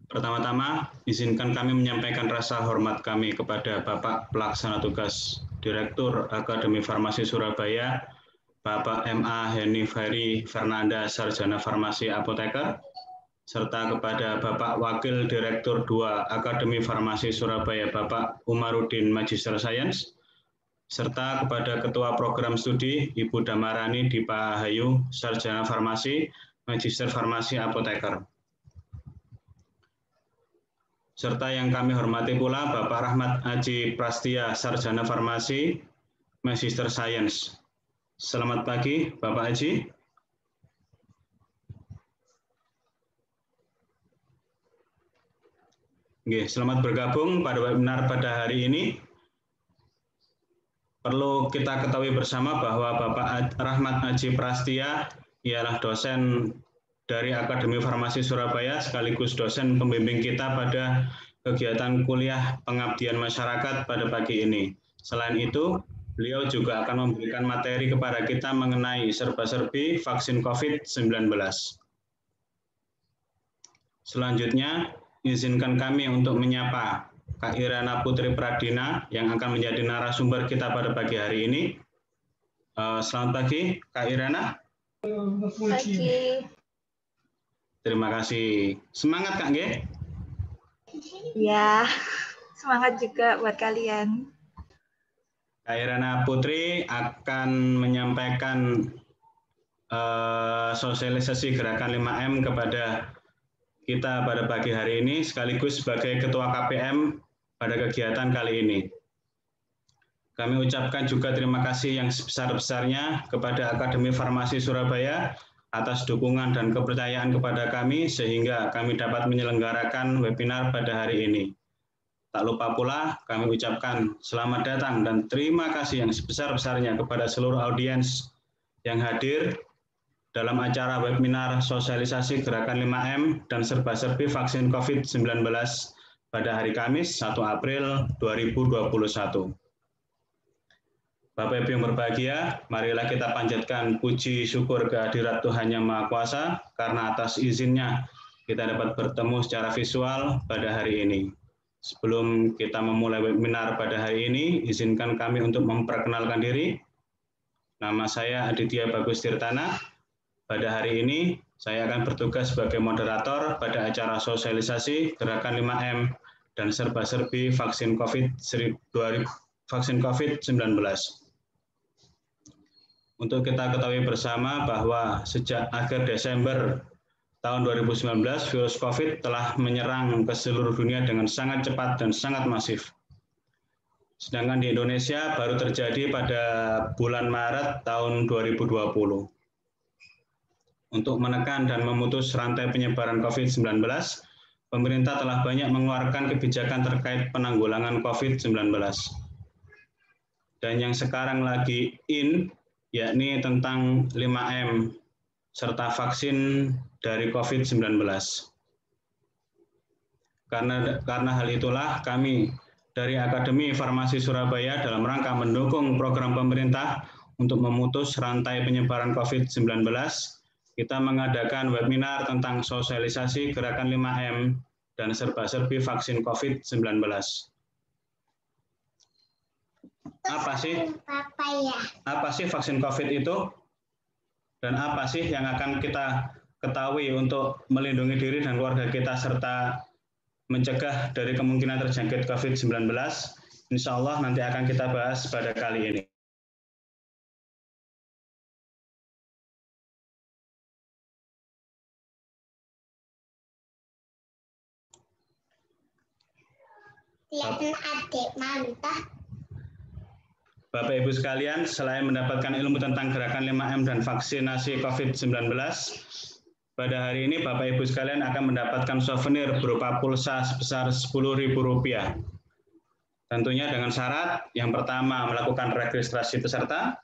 Pertama-tama, izinkan kami menyampaikan rasa hormat kami kepada Bapak Pelaksana Tugas Direktur Akademi Farmasi Surabaya, Bapak M.A. Heni Ferry Fernanda, Sarjana Farmasi Apoteker, serta kepada Bapak Wakil Direktur 2 Akademi Farmasi Surabaya, Bapak Umarudin Magister Sains, serta kepada Ketua Program Studi Ibu Damarani Dipahayu, Sarjana Farmasi, Magister Farmasi Apoteker. Serta yang kami hormati pula Bapak Rahmat Aji Prastia, Sarjana Farmasi, Magister Sains. Selamat pagi, Bapak Aji. Selamat bergabung pada webinar pada hari ini. Perlu kita ketahui bersama bahwa Bapak Rahmat Aji Prastia ialah dosen dari Akademi Farmasi Surabaya sekaligus dosen pembimbing kita pada kegiatan kuliah pengabdian masyarakat pada pagi ini. Selain itu, beliau juga akan memberikan materi kepada kita mengenai serba-serbi vaksin COVID-19. Selanjutnya, izinkan kami untuk menyapa Kak Irana Putri Pradina yang akan menjadi narasumber kita pada pagi hari ini. Selamat pagi, Kak Irana. Pagi. Terima kasih. Semangat, Kak Nge? Ya, semangat juga buat kalian. Kak Irana Putri akan menyampaikan sosialisasi gerakan 5M kepada kita pada pagi hari ini, sekaligus sebagai Ketua KPM pada kegiatan kali ini. Kami ucapkan juga terima kasih yang sebesar-besarnya kepada Akademi Farmasi Surabaya atas dukungan dan kepercayaan kepada kami sehingga kami dapat menyelenggarakan webinar pada hari ini. Tak lupa pula kami ucapkan selamat datang dan terima kasih yang sebesar-besarnya kepada seluruh audiens yang hadir dalam acara webinar sosialisasi gerakan 5M dan serba-serbi vaksin COVID-19 pada hari Kamis 1 April 2021. Bapak Ibu yang berbahagia, marilah kita panjatkan puji syukur kehadirat Tuhan Yang Maha Kuasa karena atas izinnya kita dapat bertemu secara visual pada hari ini. Sebelum kita memulai webinar pada hari ini, izinkan kami untuk memperkenalkan diri. Nama saya Aditya Bagus Tirtana. Pada hari ini, saya akan bertugas sebagai moderator pada acara sosialisasi gerakan 5M dan serba-serbi vaksin COVID-19. Untuk kita ketahui bersama bahwa sejak akhir Desember tahun 2019, virus COVID telah menyerang ke seluruh dunia dengan sangat cepat dan sangat masif. Sedangkan di Indonesia baru terjadi pada bulan Maret tahun 2020. Untuk menekan dan memutus rantai penyebaran COVID-19, pemerintah telah banyak mengeluarkan kebijakan terkait penanggulangan COVID-19. Dan yang sekarang lagi yakni tentang 5M serta vaksin dari COVID-19. Karena hal itulah kami dari Akademi Farmasi Surabaya dalam rangka mendukung program pemerintah untuk memutus rantai penyebaran COVID-19, kita mengadakan webinar tentang sosialisasi gerakan 5M dan serba-serbi vaksin COVID-19. Apa sih vaksin COVID itu? Dan apa sih yang akan kita ketahui untuk melindungi diri dan keluarga kita serta mencegah dari kemungkinan terjangkit COVID-19? Insya Allah nanti akan kita bahas pada kali ini. Kelihatan adik mantap. Bapak Ibu sekalian, selain mendapatkan ilmu tentang gerakan 5M dan vaksinasi COVID-19, pada hari ini Bapak Ibu sekalian akan mendapatkan souvenir berupa pulsa sebesar Rp10.000. Tentunya dengan syarat, yang pertama melakukan registrasi peserta,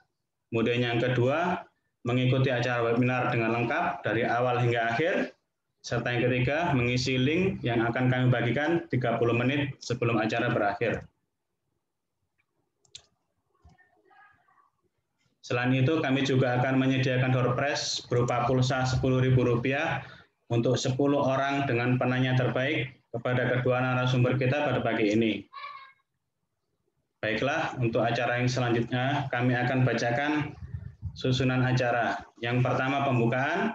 kemudian yang kedua mengikuti acara webinar dengan lengkap dari awal hingga akhir, serta yang ketiga mengisi link yang akan kami bagikan 30 menit sebelum acara berakhir. Selain itu, kami juga akan menyediakan door prize berupa pulsa Rp10.000 untuk 10 orang dengan penanya terbaik kepada kedua narasumber kita pada pagi ini. Baiklah, untuk acara yang selanjutnya kami akan bacakan susunan acara. Yang pertama pembukaan,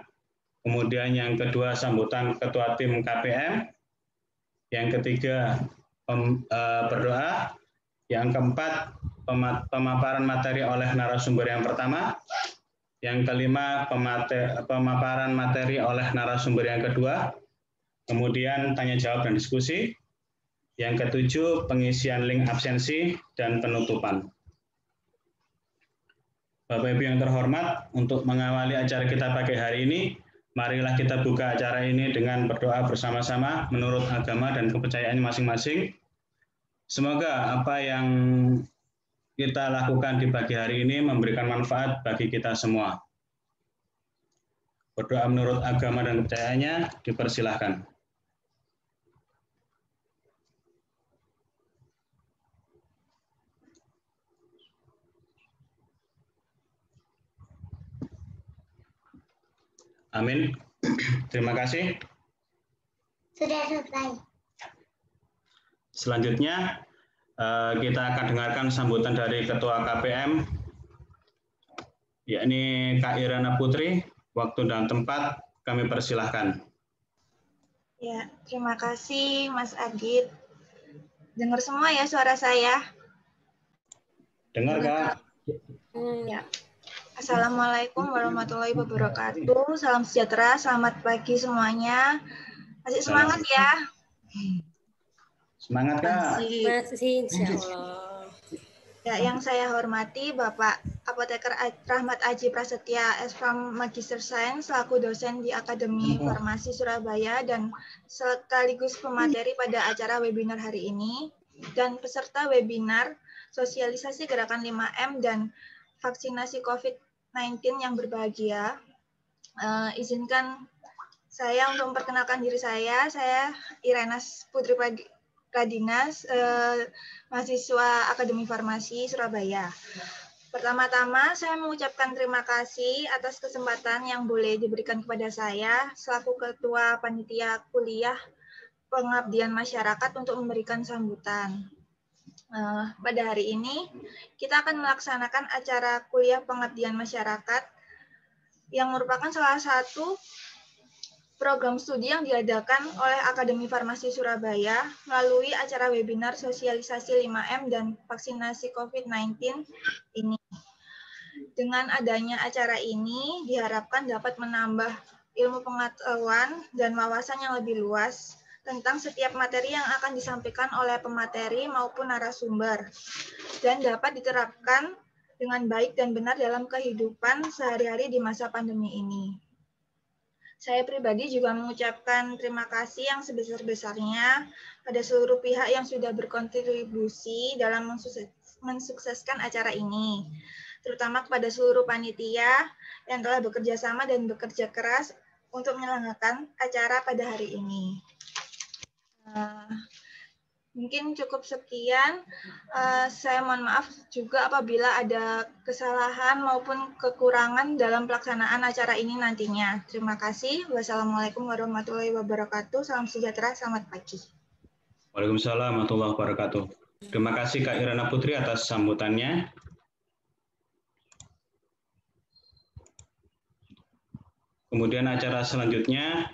kemudian yang kedua sambutan Ketua Tim KPM, yang ketiga berdoa, yang keempat pemaparan materi oleh narasumber yang pertama, yang kelima pemaparan materi oleh narasumber yang kedua, kemudian tanya jawab dan diskusi, yang ketujuh pengisian link absensi dan penutupan. Bapak Ibu yang terhormat, untuk mengawali acara kita pagi hari ini, marilah kita buka acara ini dengan berdoa bersama-sama menurut agama dan kepercayaan masing-masing. Semoga apa yang kita lakukan di pagi hari ini memberikan manfaat bagi kita semua. Berdoa menurut agama dan kepercayaannya, dipersilahkan. Amin. Terima kasih. Sudah selesai. Selanjutnya, kita akan dengarkan sambutan dari Ketua KPM, yakni Kak Irana Putri. Waktu dan tempat kami persilahkan. Ya, terima kasih Mas Adit. Dengar semua ya suara saya? Dengar, Kak? Ya. Assalamualaikum warahmatullahi wabarakatuh. Salam sejahtera, selamat pagi semuanya. Masih semangat ya? Semangat, Kak. Masih, insya Allah. Ya, yang saya hormati Bapak Apoteker Rahmat Aji Prasetya, S.Pharm Magister Sains, selaku dosen di Akademi Farmasi Surabaya dan sekaligus pemateri pada acara webinar hari ini, dan peserta webinar sosialisasi gerakan 5M dan vaksinasi COVID-19 yang berbahagia. Izinkan saya untuk memperkenalkan diri saya Irena Putri Pradinas, mahasiswa Akademi Farmasi Surabaya. Pertama-tama saya mengucapkan terima kasih atas kesempatan yang boleh diberikan kepada saya selaku Ketua Panitia Kuliah Pengabdian Masyarakat untuk memberikan sambutan. Pada hari ini kita akan melaksanakan acara kuliah pengabdian masyarakat yang merupakan salah satu program studi yang diadakan oleh Akademi Farmasi Surabaya melalui acara webinar sosialisasi 5M dan vaksinasi COVID-19 ini. Dengan adanya acara ini diharapkan dapat menambah ilmu pengetahuan dan wawasan yang lebih luas tentang setiap materi yang akan disampaikan oleh pemateri maupun narasumber, dan dapat diterapkan dengan baik dan benar dalam kehidupan sehari-hari di masa pandemi ini. Saya pribadi juga mengucapkan terima kasih yang sebesar-besarnya pada seluruh pihak yang sudah berkontribusi dalam mensukseskan acara ini, terutama kepada seluruh panitia yang telah bekerja sama dan bekerja keras untuk menyelenggarakan acara pada hari ini. Mungkin cukup sekian. Saya mohon maaf juga apabila ada kesalahan maupun kekurangan dalam pelaksanaan acara ini nantinya. Terima kasih. Wassalamualaikum warahmatullahi wabarakatuh. Salam sejahtera, selamat pagi. Waalaikumsalam warahmatullahi wabarakatuh. Terima kasih Kak Irana Putri atas sambutannya. Kemudian acara selanjutnya,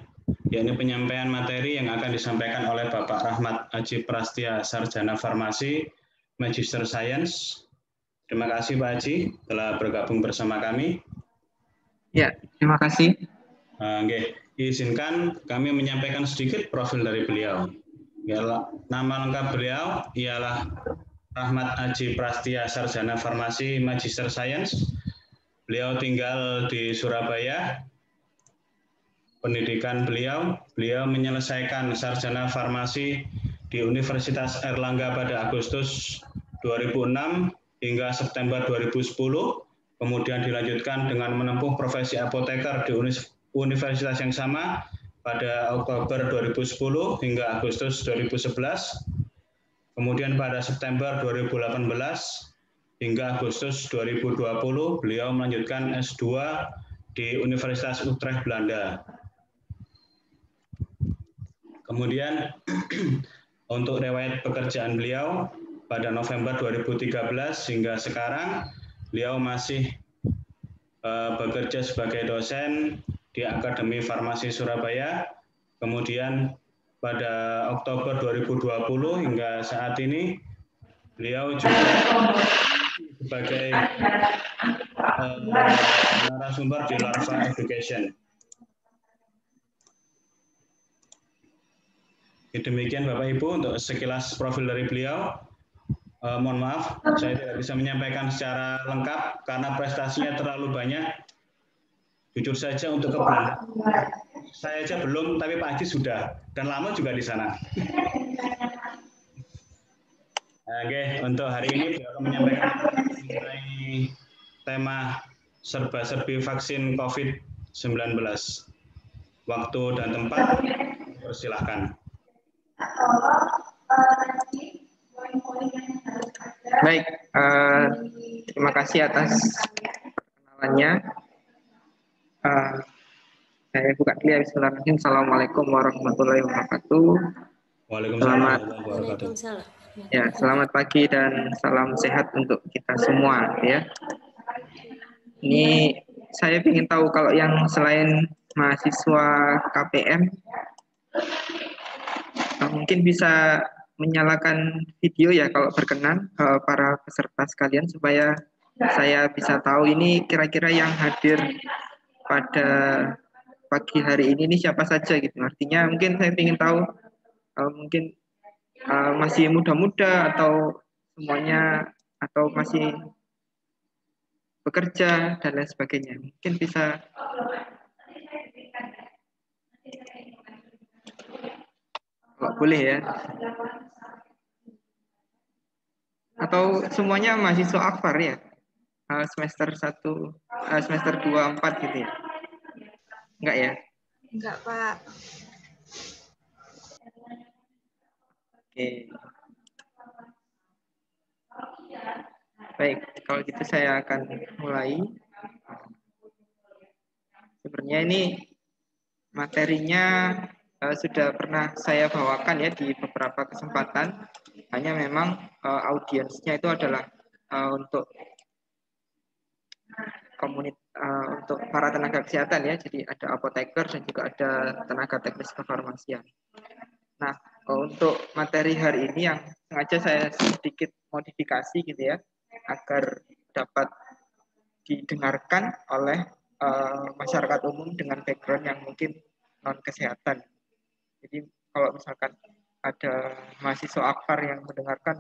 yakni penyampaian materi yang akan disampaikan oleh Bapak Rahmat Aji Prasetya, Sarjana Farmasi, Magister Science. Terima kasih Pak Aji telah bergabung bersama kami. Ya, terima kasih. Izinkan kami menyampaikan sedikit profil dari beliau. Nama lengkap beliau ialah Rahmat Aji Prasetya, Sarjana Farmasi, Magister Science. Beliau tinggal di Surabaya. Pendidikan beliau menyelesaikan sarjana farmasi di Universitas Airlangga pada Agustus 2006 hingga September 2010, kemudian dilanjutkan dengan menempuh profesi apoteker di universitas yang sama pada Oktober 2010 hingga Agustus 2011, kemudian pada September 2018 hingga Agustus 2020 beliau melanjutkan S2 di Universitas Utrecht, Belanda. Kemudian untuk riwayat pekerjaan beliau pada November 2013 hingga sekarang, beliau masih bekerja sebagai dosen di Akademi Farmasi Surabaya. Kemudian pada Oktober 2020 hingga saat ini, beliau juga sebagai narasumber di Larva Education. Demikian Bapak Ibu untuk sekilas profil dari beliau. Mohon maaf, saya tidak bisa menyampaikan secara lengkap karena prestasinya terlalu banyak. Jujur saja untuk kebenaran, saya aja belum, tapi Pak Haji sudah, dan lama juga di sana. Oke, untuk hari ini beliau akan menyampaikan mengenai tema serba-serbi vaksin COVID-19. Waktu dan tempat, persilahkan. Baik, terima kasih atas perkenalannya. Saya buka dulu ya, bismillahirrahmanirrahim. Assalamualaikum warahmatullahi wabarakatuh. Waalaikumsalam. Ya, selamat pagi dan salam sehat untuk kita semua ya. Ini saya ingin tahu kalau yang selain mahasiswa KPM mungkin bisa menyalakan video ya kalau berkenan para peserta sekalian supaya saya bisa tahu ini kira-kira yang hadir pada pagi hari ini siapa saja gitu. Artinya mungkin saya ingin tahu mungkin masih muda-muda atau semuanya atau masih bekerja dan lain sebagainya. Mungkin bisa kalau boleh ya. Atau semuanya mahasiswa Akbar ya? Semester 1, semester 2, 4 gitu ya? Enggak ya? Enggak, Pak. Oke. Baik, kalau gitu saya akan mulai. Sebenarnya ini materinya sudah pernah saya bawakan ya di beberapa kesempatan. Hanya memang audiensnya itu adalah untuk untuk para tenaga kesehatan ya. Jadi ada apoteker dan juga ada tenaga teknis kefarmasian. Nah, untuk materi hari ini yang sengaja saya sedikit modifikasi gitu ya, agar dapat didengarkan oleh masyarakat umum dengan background yang mungkin non kesehatan. Jadi kalau misalkan ada mahasiswa Akbar yang mendengarkan,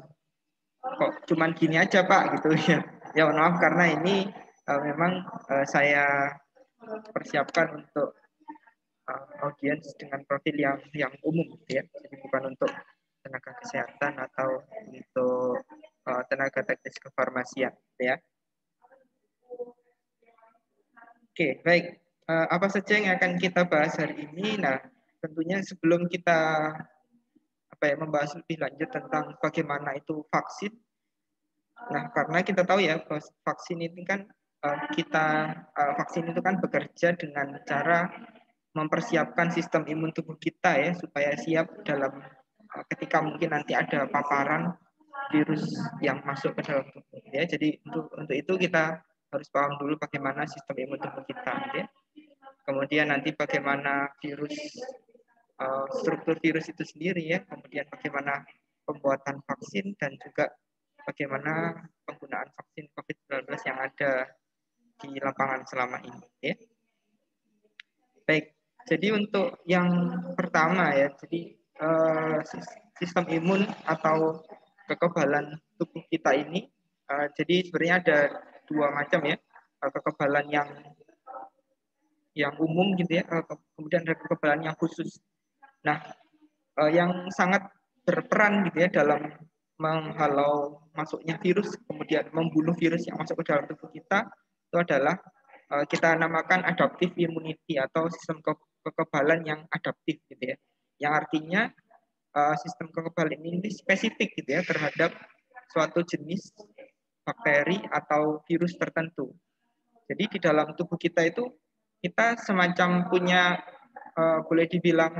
kok cuman gini aja Pak gitu ya. Ya mohon maaf karena ini memang saya persiapkan untuk audiens dengan profil yang umum gitu ya. Jadi bukan untuk tenaga kesehatan atau untuk tenaga teknis kefarmasian gitu ya. Oke, baik. Apa saja yang akan kita bahas hari ini? Nah, tentunya sebelum kita membahas lebih lanjut tentang bagaimana itu vaksin. Nah, karena kita tahu ya, vaksin itu kan vaksin itu kan bekerja dengan cara mempersiapkan sistem imun tubuh kita ya supaya siap dalam ketika mungkin nanti ada paparan virus yang masuk ke dalam tubuh ya. Jadi untuk itu kita harus paham dulu bagaimana sistem imun tubuh kita ya. Kemudian nanti bagaimana struktur virus itu sendiri ya, kemudian bagaimana pembuatan vaksin dan juga bagaimana penggunaan vaksin COVID-19 yang ada di lapangan selama ini ya. Baik, jadi untuk yang pertama ya, jadi sistem imun atau kekebalan tubuh kita ini, jadi sebenarnya ada dua macam ya, kekebalan yang umum gitu ya, kemudian ada kekebalan yang khusus. Nah, yang sangat berperan gitu ya dalam menghalau masuknya virus, kemudian membunuh virus yang masuk ke dalam tubuh kita, itu adalah kita namakan adaptive immunity atau sistem kekebalan yang adaptif gitu ya. Yang artinya sistem kekebalan ini spesifik gitu ya terhadap suatu jenis bakteri atau virus tertentu. Jadi di dalam tubuh kita itu kita semacam punya boleh dibilang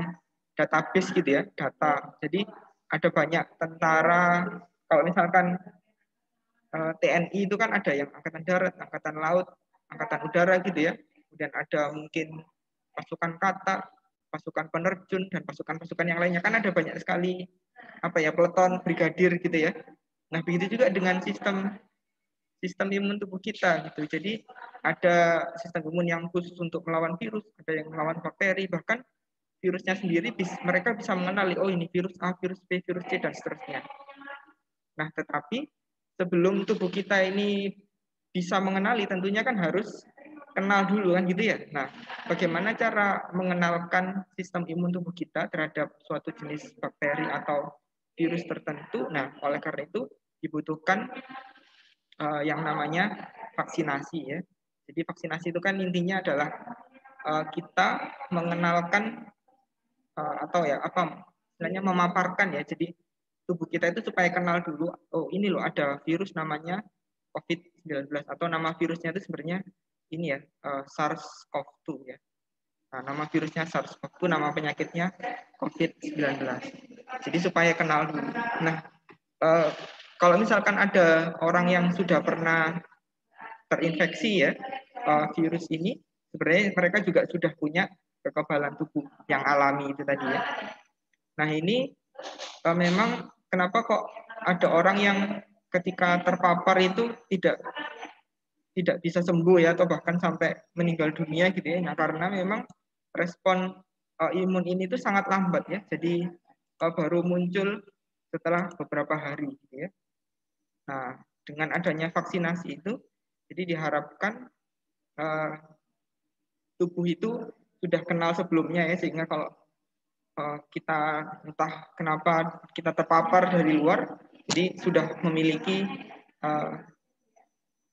database gitu ya, data. Jadi ada banyak tentara, kalau misalkan TNI itu kan ada yang angkatan darat, angkatan laut, angkatan udara gitu ya. Kemudian ada mungkin pasukan kata, pasukan penerjun, dan pasukan-pasukan yang lainnya. Kan ada banyak sekali peleton, brigadir gitu ya. Nah, begitu juga dengan sistem imun tubuh kita gitu. Jadi ada sistem imun yang khusus untuk melawan virus, ada yang melawan bakteri, bahkan virusnya sendiri mereka bisa mengenali, oh ini virus A, virus B, virus C, dan seterusnya. Nah, tetapi sebelum tubuh kita ini bisa mengenali, tentunya kan harus kenal dulu kan gitu ya. Nah, bagaimana cara mengenalkan sistem imun tubuh kita terhadap suatu jenis bakteri atau virus tertentu? Nah, oleh karena itu dibutuhkan yang namanya vaksinasi ya. Jadi vaksinasi itu kan intinya adalah kita mengenalkan istilahnya memaparkan ya. Jadi tubuh kita itu supaya kenal dulu, oh ini loh ada virus namanya COVID-19 atau nama virusnya itu sebenarnya ini ya SARS-CoV-2 ya. Nah, nama virusnya SARS-CoV-2, nama penyakitnya COVID-19. Jadi supaya kenal dulu. Nah, kalau misalkan ada orang yang sudah pernah terinfeksi ya virus ini, sebenarnya mereka juga sudah punya kekebalan tubuh yang alami itu tadi ya. Nah, ini memang kenapa kok ada orang yang ketika terpapar itu tidak bisa sembuh ya, atau bahkan sampai meninggal dunia gitu ya. Nah, karena memang respon imun ini itu sangat lambat ya. Jadi baru muncul setelah beberapa hari gitu ya. Nah, dengan adanya vaksinasi itu, jadi diharapkan tubuh itu sudah kenal sebelumnya ya, sehingga kalau kita entah kenapa kita terpapar dari luar, jadi sudah memiliki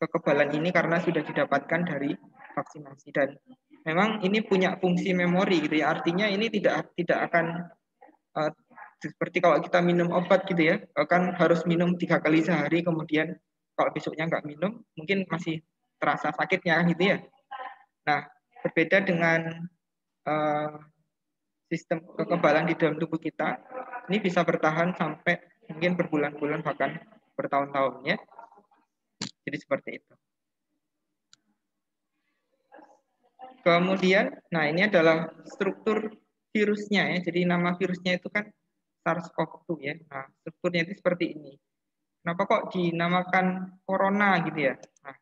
kekebalan ini karena sudah didapatkan dari vaksinasi. Dan memang ini punya fungsi memori gitu ya, artinya ini tidak akan seperti kalau kita minum obat gitu ya, kan harus minum 3 kali sehari, kemudian kalau besoknya nggak minum mungkin masih terasa sakitnya gitu ya. Nah, berbeda dengan sistem kekebalan di dalam tubuh kita, ini bisa bertahan sampai mungkin berbulan-bulan bahkan bertahun-tahun ya. Jadi seperti itu. Kemudian, nah ini adalah struktur virusnya ya. Jadi nama virusnya itu kan SARS-CoV-2 ya. Nah, strukturnya itu seperti ini. Kenapa kok dinamakan corona gitu ya? Nah,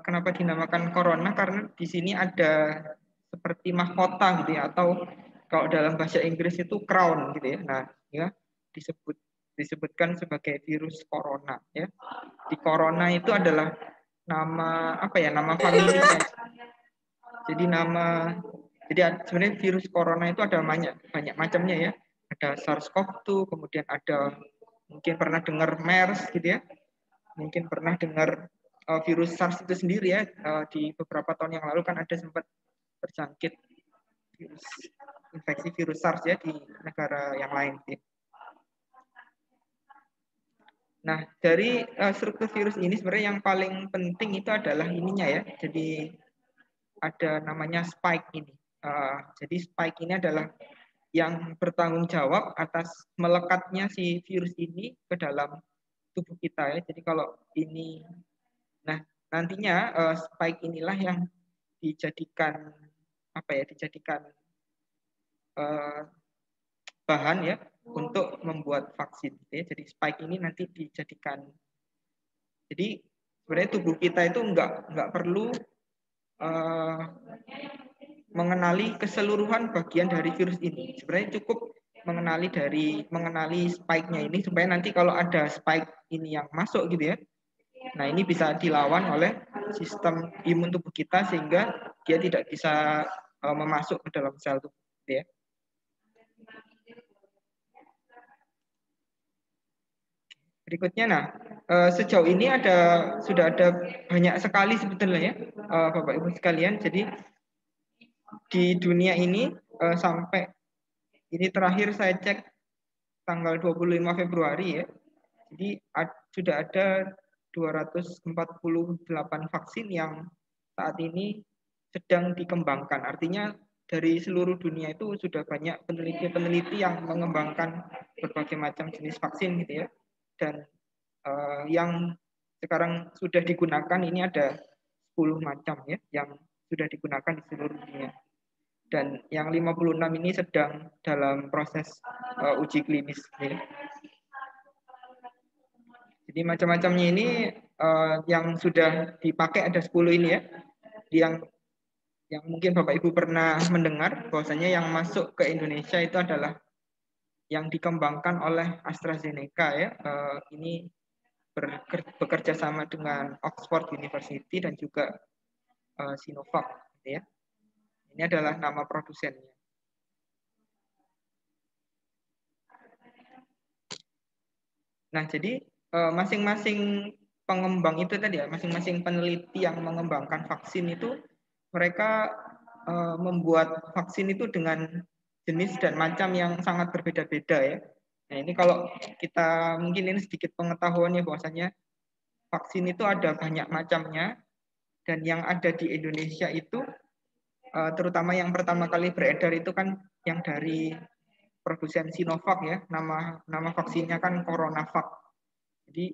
kenapa dinamakan corona? Karena di sini ada seperti mahkota gitu ya, atau kalau dalam bahasa Inggris itu crown gitu ya. Nah, ya disebutkan sebagai virus corona ya. Di corona itu adalah nama nama familinya. Jadi sebenarnya virus corona itu ada banyak macamnya ya. Ada SARS-CoV-2, kemudian ada mungkin pernah dengar MERS gitu ya. Mungkin pernah dengar virus SARS itu sendiri ya. Di beberapa tahun yang lalu kan ada sempat terjangkit infeksi virus SARS ya di negara yang lain. Nah, dari struktur virus ini sebenarnya yang paling penting itu adalah ininya ya. Jadi ada namanya spike ini. Jadi spike ini adalah yang bertanggung jawab atas melekatnya si virus ini ke dalam tubuh kita ya. Jadi kalau ini, nah nantinya spike inilah yang dijadikan bahan ya untuk membuat vaksin. Ya. Jadi spike ini nanti dijadikan. Jadi sebenarnya tubuh kita itu nggak perlu mengenali keseluruhan bagian dari virus ini. Sebenarnya cukup mengenali spike-nya ini supaya nanti kalau ada spike ini yang masuk gitu ya. Nah, ini bisa dilawan oleh sistem imun tubuh kita sehingga dia tidak bisa memasuk ke dalam sel tubuh gitu ya. Berikutnya, nah sejauh ini sudah ada banyak sekali sebetulnya ya Bapak Ibu sekalian. Jadi di dunia ini sampai ini terakhir saya cek tanggal 25 Februari ya. Jadi sudah ada 248 vaksin yang saat ini sedang dikembangkan. Artinya dari seluruh dunia itu sudah banyak peneliti-peneliti yang mengembangkan berbagai macam jenis vaksin gitu ya. Dan yang sekarang sudah digunakan ini ada 10 macam ya yang sudah digunakan di seluruh dunia. Dan yang 56 ini sedang dalam proses uji klinis. Ya. Jadi macam-macamnya ini yang sudah dipakai ada 10 ini ya. Yang mungkin Bapak Ibu pernah mendengar bahwasanya yang masuk ke Indonesia itu adalah yang dikembangkan oleh AstraZeneca ya. Ini bekerja sama dengan Oxford University dan juga Sinovac gitu ya. Ini adalah nama produsennya. Nah, jadi masing-masing pengembang itu tadi ya, masing-masing peneliti yang mengembangkan vaksin itu mereka membuat vaksin itu dengan jenis dan macam yang sangat berbeda-beda ya. Nah, ini kalau kita mungkin ini sedikit pengetahuannya bahwasanya vaksin itu ada banyak macamnya dan yang ada di Indonesia itu terutama yang pertama kali beredar itu kan yang dari produsen Sinovac ya, nama vaksinnya kan CoronaVac. Jadi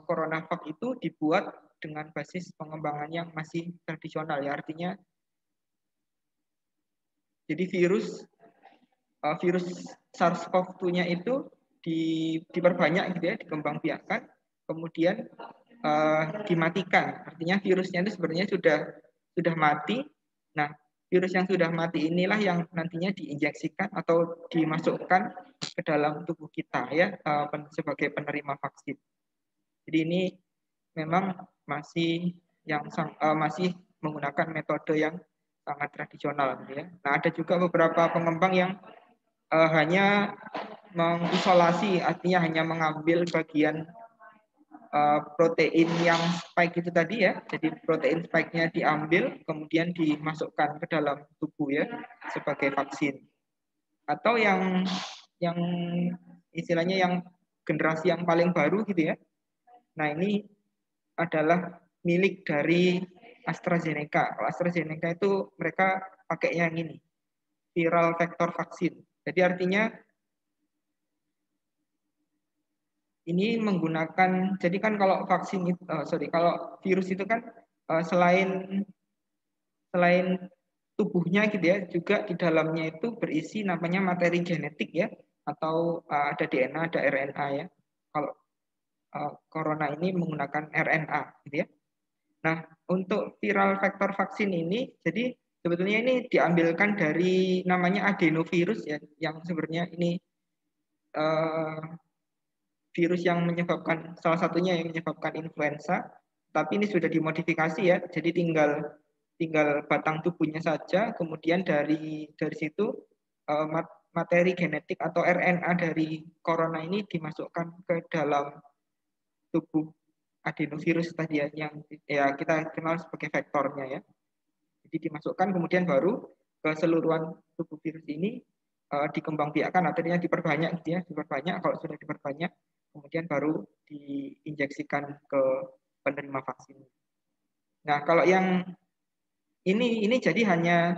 CoronaVac itu dibuat dengan basis pengembangan yang masih tradisional ya, artinya jadi virus SARS-CoV-2-nya itu diperbanyak gitu ya, dikembangbiakkan, kemudian dimatikan. Artinya virusnya itu sebenarnya sudah mati. Nah, virus yang sudah mati inilah yang nantinya diinjeksikan atau dimasukkan ke dalam tubuh kita ya sebagai penerima vaksin. Jadi ini memang masih masih menggunakan metode yang sangat tradisional gitu ya. Nah, ada juga beberapa pengembang yang hanya mengisolasi, artinya hanya mengambil bagian protein yang spike itu tadi ya. Jadi protein spike-nya diambil kemudian dimasukkan ke dalam tubuh ya sebagai vaksin. Atau yang istilahnya yang generasi yang paling baru gitu ya. Nah, ini adalah milik dari AstraZeneca. Kalau AstraZeneca itu mereka pakai yang ini, viral vector vaksin. Jadi artinya ini menggunakan, jadi kan kalau vaksin itu, kalau virus itu kan selain tubuhnya gitu ya, juga di dalamnya itu berisi namanya materi genetik ya, atau ada DNA, ada RNA ya. Kalau corona ini menggunakan RNA gitu ya. Nah, untuk viral vector vaksin ini, jadi sebetulnya ini diambilkan dari namanya adenovirus ya, yang sebenarnya ini virus yang menyebabkan, salah satunya yang menyebabkan influenza, tapi ini sudah dimodifikasi ya, jadi tinggal batang tubuhnya saja, kemudian dari situ materi genetik atau RNA dari corona ini dimasukkan ke dalam tubuh adenovirus tadi ya, yang ya kita kenal sebagai vektornya ya. Jadi dimasukkan kemudian baru keseluruhan tubuh virus ini dikembangbiakkan, artinya diperbanyak gitu ya, diperbanyak. Kalau sudah diperbanyak kemudian baru diinjeksikan ke penerima vaksin. Nah, kalau yang ini jadi hanya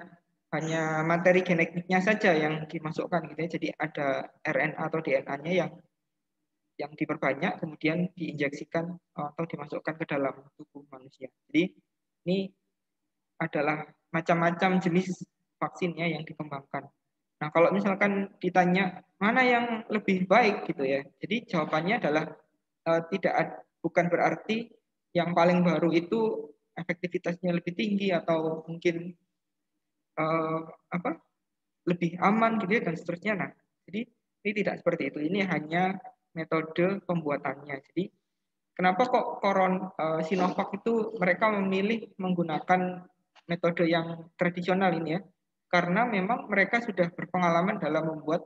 materi genetiknya saja yang dimasukkan gitu ya. Jadi ada RNA atau DNA-nya yang diperbanyak kemudian diinjeksikan atau dimasukkan ke dalam tubuh manusia. Jadi ini adalah macam-macam jenis vaksinnya yang dikembangkan. Nah, kalau misalkan ditanya mana yang lebih baik gitu ya. Jadi jawabannya adalah bukan berarti yang paling baru itu efektivitasnya lebih tinggi atau mungkin lebih aman gitu ya dan seterusnya. Nah, jadi ini tidak seperti itu. Ini hanya metode pembuatannya. Jadi kenapa kok Sinovac itu mereka memilih menggunakan metode yang tradisional ini ya? Karena memang mereka sudah berpengalaman dalam membuat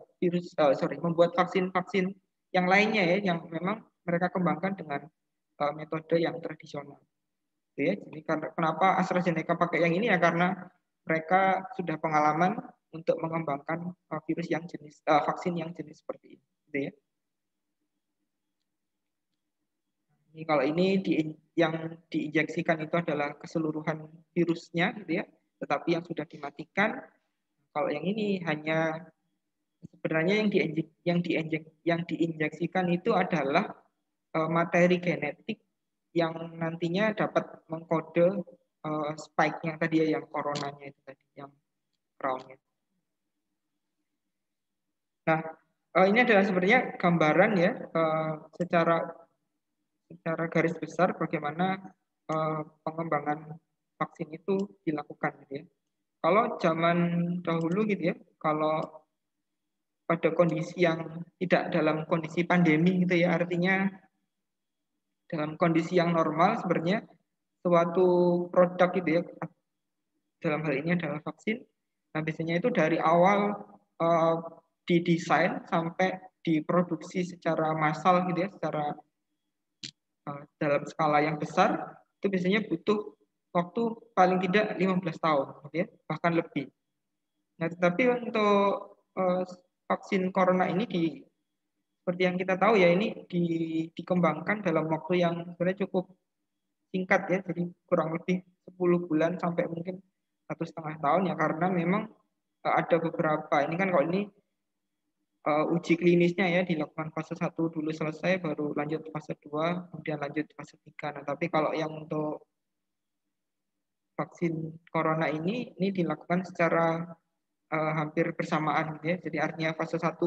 membuat vaksin-vaksin yang lainnya ya, yang memang mereka kembangkan dengan metode yang tradisional. Ya, jadi kenapa AstraZeneca pakai yang ini ya karena mereka sudah pengalaman untuk mengembangkan vaksin yang jenis seperti ini. Gitu ya. Ini kalau ini yang diinjeksikan itu adalah keseluruhan virusnya, gitu ya. Tetapi yang sudah dimatikan, kalau yang ini hanya sebenarnya yang diinjeksikan itu adalah materi genetik yang nantinya dapat mengkode spike yang tadi ya, yang coronanya itu tadi, yang crown-nya. Nah, ini adalah sebenarnya gambaran ya secara garis besar bagaimana pengembangan vaksin itu dilakukan gitu ya. Kalau zaman dahulu gitu ya, kalau pada kondisi yang tidak dalam kondisi pandemi gitu ya, artinya dalam kondisi yang normal sebenarnya suatu produk gitu ya, dalam hal ini adalah vaksin. Nah, biasanya itu dari awal didesain sampai diproduksi secara massal gitu ya, secara dalam skala yang besar, itu biasanya butuh waktu paling tidak 15 tahun gitu ya, bahkan lebih. Nah, tetapi untuk vaksin corona ini seperti yang kita tahu ya, ini dikembangkan dalam waktu yang sebenarnya cukup singkat ya, jadi kurang lebih 10 bulan sampai mungkin 1,5 tahun ya, karena memang ada beberapa, ini kan kalau ini uji klinisnya ya dilakukan fase 1 dulu selesai, baru lanjut fase 2, kemudian lanjut fase 3. Nah, tapi kalau yang untuk vaksin corona ini dilakukan secara hampir bersamaan gitu ya. Jadi artinya fase 1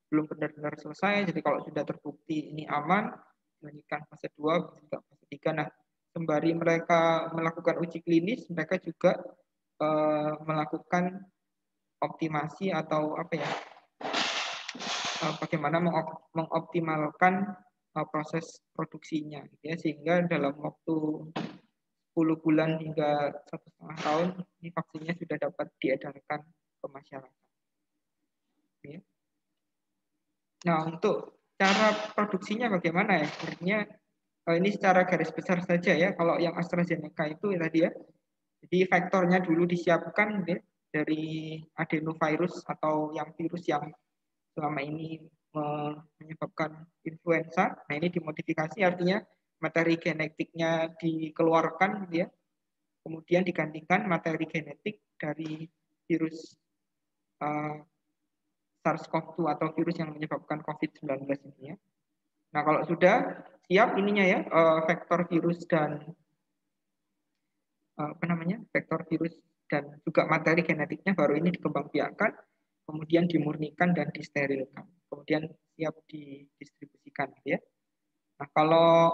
belum benar-benar selesai, jadi kalau sudah terbukti ini aman, dilanjutkan fase 2, juga fase 3. Nah, sembari mereka melakukan uji klinis, mereka juga melakukan optimasi atau apa ya, bagaimana mengoptimalkan proses produksinya gitu ya, sehingga dalam waktu 10 bulan hingga 1,5 tahun ini vaksinnya sudah dapat diedarkan ke masyarakat. Ya. Nah, untuk cara produksinya bagaimana ya? Sebenarnya ini secara garis besar saja ya. Kalau yang AstraZeneca itu ya tadi ya, jadi vektornya dulu disiapkan ya, dari adenovirus atau yang virus yang selama ini menyebabkan influenza. Nah, ini dimodifikasi, artinya materi genetiknya dikeluarkan gitu ya. Kemudian digantikan materi genetik dari virus SARS-CoV-2 atau virus yang menyebabkan COVID-19 ini ya. Nah, kalau sudah siap ininya ya, vektor virus dan vektor virus dan juga materi genetiknya, baru ini dikembangbiakkan, kemudian dimurnikan dan disterilkan, kemudian siap didistribusikan ya. Nah, kalau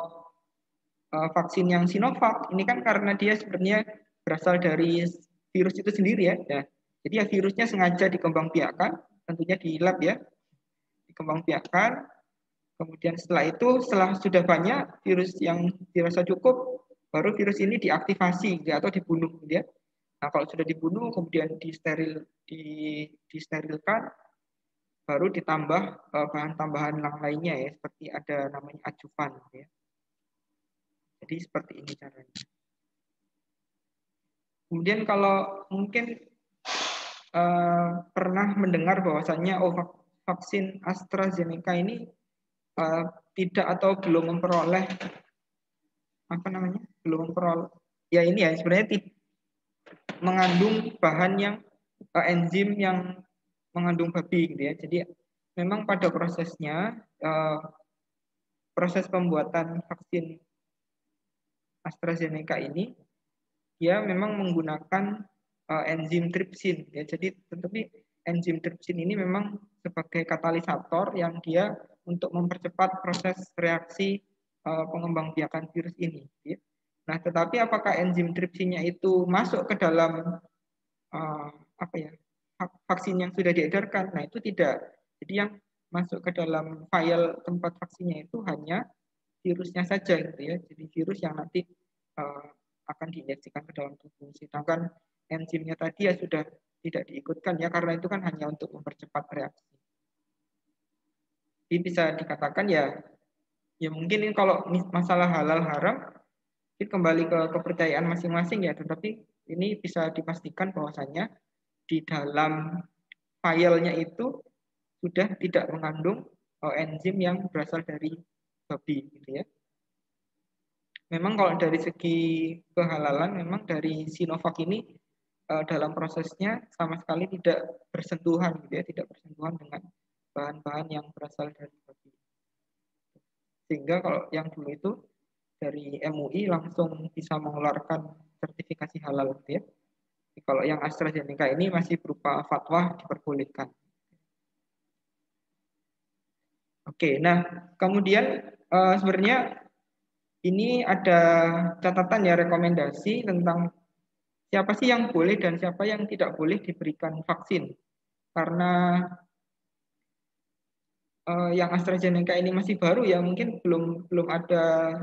vaksin yang Sinovac ini kan karena dia sebenarnya berasal dari virus itu sendiri ya. Nah, jadi ya virusnya sengaja dikembangbiakkan, tentunya di lab ya, dikembangbiakkan. Kemudian setelah sudah banyak virus yang dirasa cukup, baru virus ini diaktifasi atau dibunuh ya. Nah, kalau sudah dibunuh kemudian disterilkan, baru ditambah bahan tambahan lainnya ya, seperti ada namanya adjuvan ya. Jadi seperti ini caranya. Kemudian kalau mungkin pernah mendengar bahwasannya vaksin AstraZeneca ini tidak atau belum memperoleh ya ini ya, sebenarnya mengandung bahan yang enzim yang mengandung babi gitu ya. Jadi memang pada prosesnya proses pembuatan vaksin AstraZeneca ini dia memang menggunakan enzim tripsin ya. Jadi tetapi enzim tripsin ini memang sebagai katalisator yang dia untuk mempercepat proses reaksi pengembangbiakan virus ini ya. Nah, tetapi apakah enzim tripsinnya itu masuk ke dalam vaksin yang sudah diedarkan? Nah, itu tidak. Jadi yang masuk ke dalam file tempat vaksinnya itu hanya virusnya saja gitu ya. Jadi virus yang nanti akan diinjeksikan ke dalam tubuh. Sedangkan enzimnya tadi ya sudah tidak diikutkan ya, karena itu kan hanya untuk mempercepat reaksi. Jadi bisa dikatakan ya mungkin ini kalau masalah halal haram ini kembali ke kepercayaan masing-masing ya, tetapi ini bisa dipastikan bahwasanya di dalam filenya itu sudah tidak mengandung enzim yang berasal dari babi gitu ya. Memang kalau dari segi kehalalan, memang dari Sinovac ini dalam prosesnya sama sekali tidak bersentuhan gitu ya, tidak bersentuhan dengan bahan-bahan yang berasal dari babi. Sehingga kalau yang dulu itu dari MUI langsung bisa mengeluarkan sertifikasi halal gitu ya. Kalau yang AstraZeneca ini masih berupa fatwa diperbolehkan. Oke, nah kemudian sebenarnya ini ada catatan ya, rekomendasi tentang siapa sih yang boleh dan siapa yang tidak boleh diberikan vaksin. Karena yang AstraZeneca ini masih baru ya, mungkin belum ada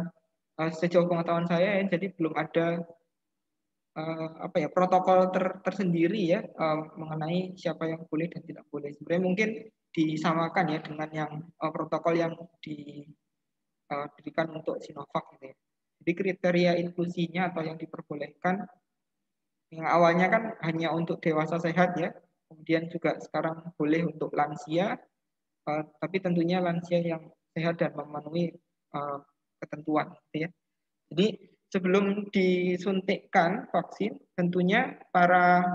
sejauh pengetahuan saya ya, jadi belum ada protokol tersendiri ya mengenai siapa yang boleh dan tidak boleh. Sebenarnya mungkin disamakan ya dengan yang protokol yang diberikan untuk Sinovac gitu ya. Jadi kriteria inklusinya atau yang diperbolehkan yang awalnya kan hanya untuk dewasa sehat ya, kemudian juga sekarang boleh untuk lansia, tapi tentunya lansia yang sehat dan memenuhi ketentuan gitu ya. Jadi sebelum disuntikkan vaksin, tentunya para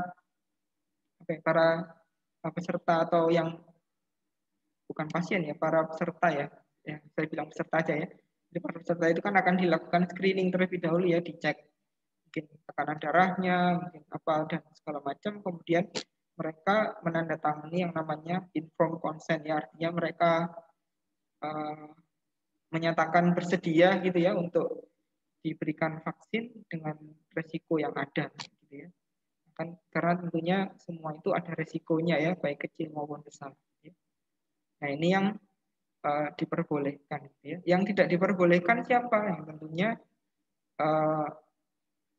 peserta atau yang bukan pasien ya, para peserta ya saya bilang peserta aja ya. Jadi para peserta itu kan akan dilakukan screening terlebih dahulu ya, dicek mungkin tekanan darahnya, mungkin apa dan segala macam. Kemudian mereka menandatangani yang namanya informed consent ya, artinya mereka menyatakan bersedia gitu ya untuk diberikan vaksin dengan resiko yang ada gitu ya. Kan karena tentunya semua itu ada resikonya ya, baik kecil maupun besar. Ya. Nah, ini yang diperbolehkan gitu ya. Yang tidak diperbolehkan siapa? Yang tentunya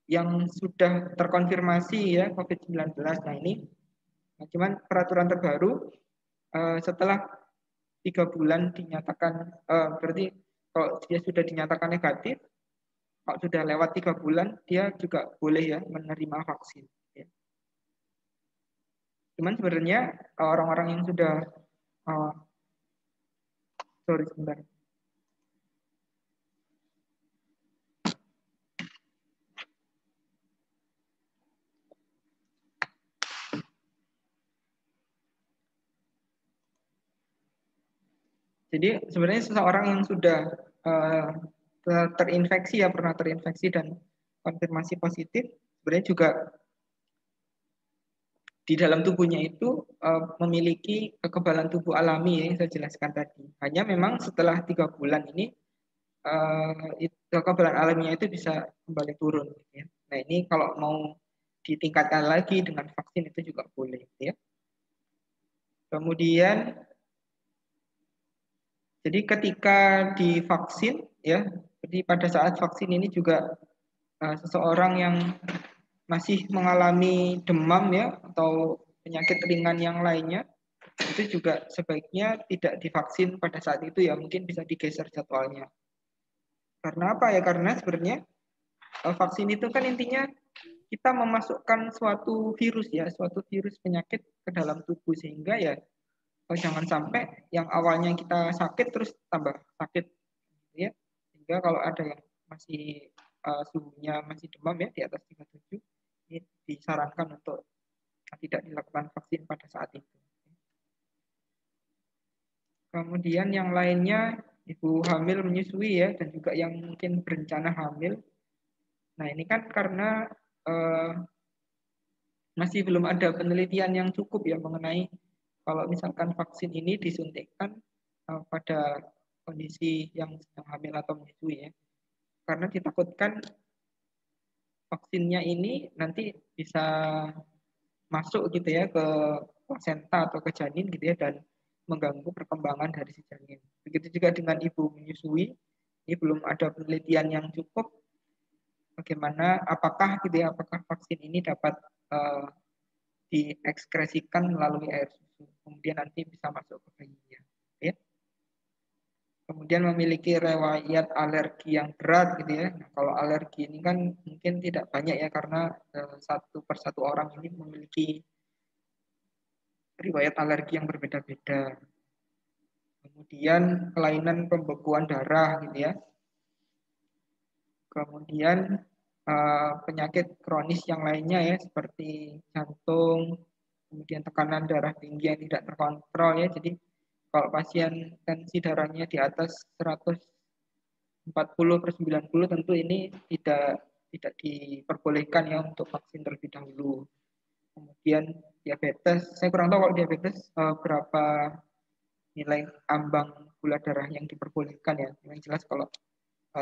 yang sudah terkonfirmasi ya COVID-19. Nah, ini cuman peraturan terbaru setelah 3 bulan dinyatakan berarti kalau dia sudah dinyatakan negatif, kalau sudah lewat 3 bulan, dia juga boleh ya menerima vaksin. Ya. Cuman sebenarnya orang-orang yang sudah, sorry sebentar. Jadi sebenarnya seseorang yang sudah terinfeksi ya, pernah terinfeksi dan konfirmasi positif, sebenarnya juga di dalam tubuhnya itu memiliki kekebalan tubuh alami yang saya jelaskan tadi. Hanya memang setelah 3 bulan ini kekebalan alaminya itu bisa kembali turun. Gitu ya. Nah ini kalau mau ditingkatkan lagi dengan vaksin itu juga boleh. Gitu ya. Kemudian jadi ketika divaksin ya, jadi pada saat vaksin ini juga seseorang yang masih mengalami demam ya atau penyakit ringan yang lainnya itu juga sebaiknya tidak divaksin pada saat itu ya, mungkin bisa digeser jadwalnya. Karena apa ya? Karena sebenarnya vaksin itu kan intinya kita memasukkan suatu virus ya, suatu virus penyakit ke dalam tubuh sehingga ya jangan sampai yang awalnya kita sakit terus tambah sakit ya. Sehingga kalau ada yang masih suhunya masih demam ya di atas 37, ini disarankan untuk tidak dilakukan vaksin pada saat itu. Kemudian yang lainnya ibu hamil menyusui ya dan juga yang mungkin berencana hamil. Nah ini kan karena masih belum ada penelitian yang cukup ya mengenai kalau misalkan vaksin ini disuntikkan pada kondisi yang sedang hamil atau menyusui ya. Karena ditakutkan vaksinnya ini nanti bisa masuk gitu ya ke plasenta atau ke janin gitu ya dan mengganggu perkembangan dari si janin. Begitu juga dengan ibu menyusui, ini belum ada penelitian yang cukup bagaimana apakah gitu ya, apakah vaksin ini dapat diekskresikan melalui air susu, kemudian nanti bisa masuk ke bayinya. Ya. Kemudian memiliki riwayat alergi yang berat gitu ya. Nah, kalau alergi ini kan mungkin tidak banyak ya karena satu persatu orang ini memiliki riwayat alergi yang berbeda-beda. Kemudian kelainan pembekuan darah gitu ya. Kemudian penyakit kronis yang lainnya ya, seperti jantung, kemudian tekanan darah tinggi yang tidak terkontrol ya. Jadi kalau pasien tensi darahnya di atas 140/90 tentu ini tidak diperbolehkan ya untuk vaksin terlebih dahulu. Kemudian diabetes, saya kurang tahu kalau diabetes berapa nilai ambang gula darah yang diperbolehkan ya. Yang jelas kalau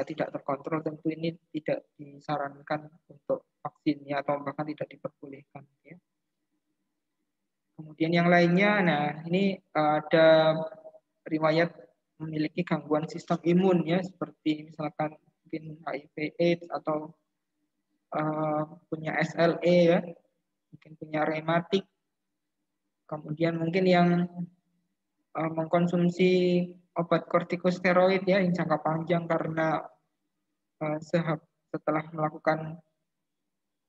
tidak terkontrol tentu ini tidak disarankan untuk vaksinnya atau bahkan tidak diperbolehkan ya. Kemudian yang lainnya, nah ini ada riwayat memiliki gangguan sistem imun ya, seperti misalkan mungkin HIV/AIDS atau punya SLE ya, mungkin punya rematik, kemudian mungkin yang mengkonsumsi obat kortikosteroid ya yang jangka panjang karena setelah melakukan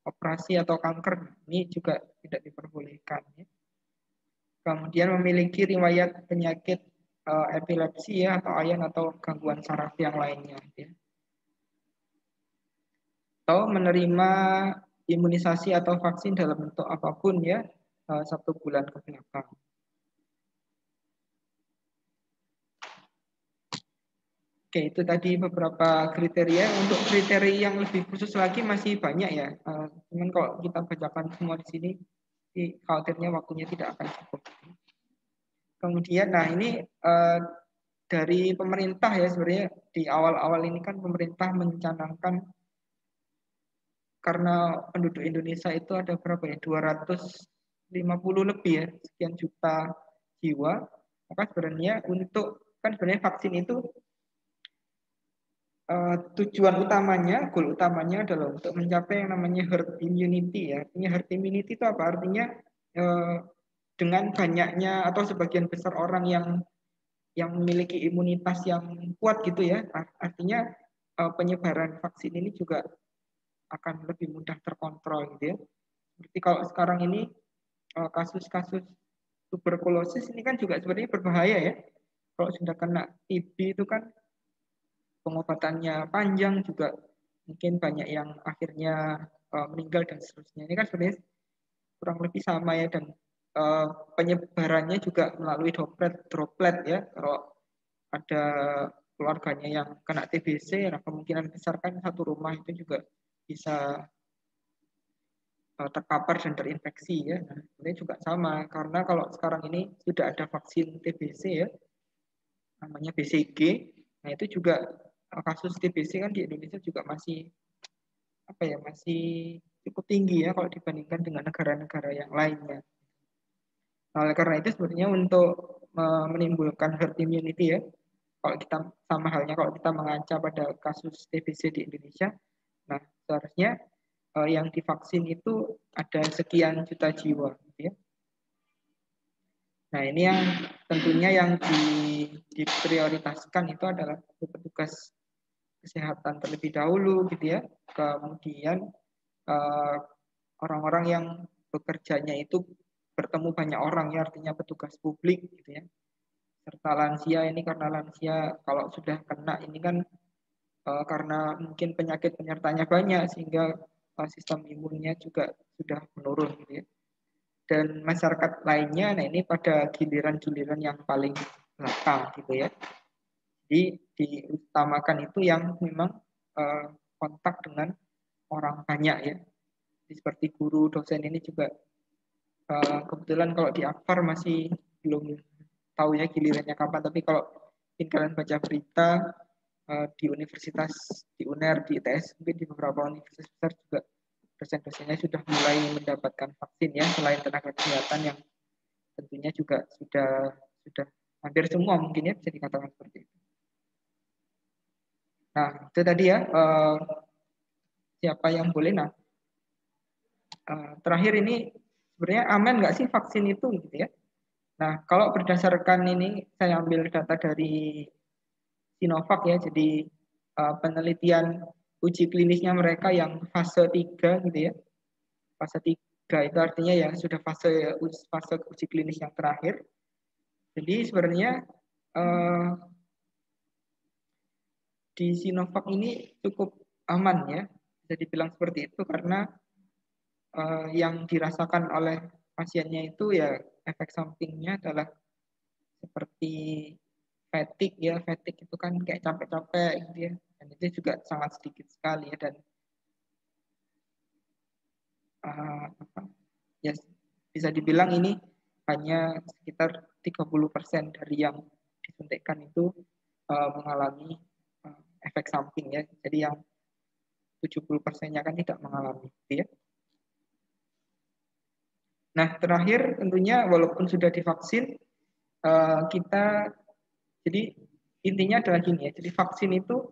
operasi atau kanker, ini juga tidak diperbolehkan ya. Kemudian memiliki riwayat penyakit epilepsi ya, atau ayan atau gangguan saraf yang lainnya ya. Atau menerima imunisasi atau vaksin dalam bentuk apapun ya 1 bulan ke belakang. Oke, itu tadi beberapa kriteria. Untuk kriteria yang lebih khusus lagi masih banyak ya. Cuman kalau kita bacakan semua di sini, khawatirnya waktunya tidak akan cukup. Kemudian, nah ini dari pemerintah ya, sebenarnya di awal-awal ini kan pemerintah mencanangkan karena penduduk Indonesia itu ada berapa ya, 250 lebih ya, sekian juta jiwa. Maka sebenarnya sebenarnya vaksin itu tujuan utamanya, goal utamanya adalah untuk mencapai yang namanya herd immunity ya. Artinya herd immunity itu apa? Artinya dengan banyaknya atau sebagian besar orang yang memiliki imunitas yang kuat gitu ya. Artinya penyebaran vaksin ini juga akan lebih mudah terkontrol gitu ya. Seperti kalau sekarang ini kasus-kasus tuberkulosis ini kan juga sebenarnya berbahaya ya. Kalau sudah kena TB itu kan pengobatannya panjang, juga mungkin banyak yang akhirnya meninggal dan seterusnya. Ini kan sebenarnya kurang lebih sama ya, dan penyebarannya juga melalui droplet ya. Kalau ada keluarganya yang kena TBC, nah kemungkinan besar kan satu rumah itu juga bisa terpapar dan terinfeksi ya. Nah, ini juga sama karena kalau sekarang ini sudah ada vaksin TBC ya, namanya BCG. Nah itu juga kasus TBC kan di Indonesia juga masih cukup tinggi ya kalau dibandingkan dengan negara-negara yang lainnya. Nah, oleh karena itu sebenarnya untuk menimbulkan herd immunity ya, kalau kita sama halnya kalau kita mengaca pada kasus TBC di Indonesia, nah seharusnya yang divaksin itu ada sekian juta jiwa gitu ya. Nah ini yang tentunya yang diprioritaskan itu adalah petugas kesehatan terlebih dahulu gitu ya. Kemudian orang-orang yang bekerjanya itu bertemu banyak orang ya, artinya petugas publik gitu ya. Serta lansia, ini karena lansia kalau sudah kena ini kan karena mungkin penyakit penyertanya banyak sehingga sistem imunnya juga sudah menurun gitu ya. Dan masyarakat lainnya, nah ini pada giliran-giliran yang paling belakang gitu ya. Jadi diutamakan itu yang memang kontak dengan orang banyak ya. Jadi seperti guru, dosen ini juga kebetulan kalau di Akpar masih belum tahu ya gilirannya kapan, tapi kalau mungkin kalian baca berita di universitas, di UNER, di ITS, mungkin di beberapa universitas besar juga dosen-dosennya sudah mulai mendapatkan vaksin ya, selain tenaga kesehatan yang tentunya juga sudah hampir semua mungkin ya bisa dikatakan seperti itu. Nah, itu tadi ya siapa yang boleh. Nah, terakhir ini sebenarnya aman nggak sih vaksin itu gitu ya. Nah, kalau berdasarkan ini saya ambil data dari Sinovac ya, jadi penelitian uji klinisnya mereka yang fase 3 gitu ya. Fase 3 itu artinya yang sudah fase uji klinis yang terakhir. Jadi sebenarnya di Sinovac ini cukup aman ya. bisa dibilang seperti itu karena yang dirasakan oleh pasiennya itu ya efek sampingnya adalah seperti fatigue ya. Fatigue itu kan kayak capek-capek gitu ya. Dan itu juga sangat sedikit sekali ya. Dan ya bisa dibilang ini hanya sekitar 30% dari yang disuntikkan itu mengalami efek samping ya. Jadi yang 70%-nya kan tidak mengalami gitu ya. Nah, terakhir tentunya walaupun sudah divaksin, kita, jadi intinya adalah gini ya, jadi vaksin itu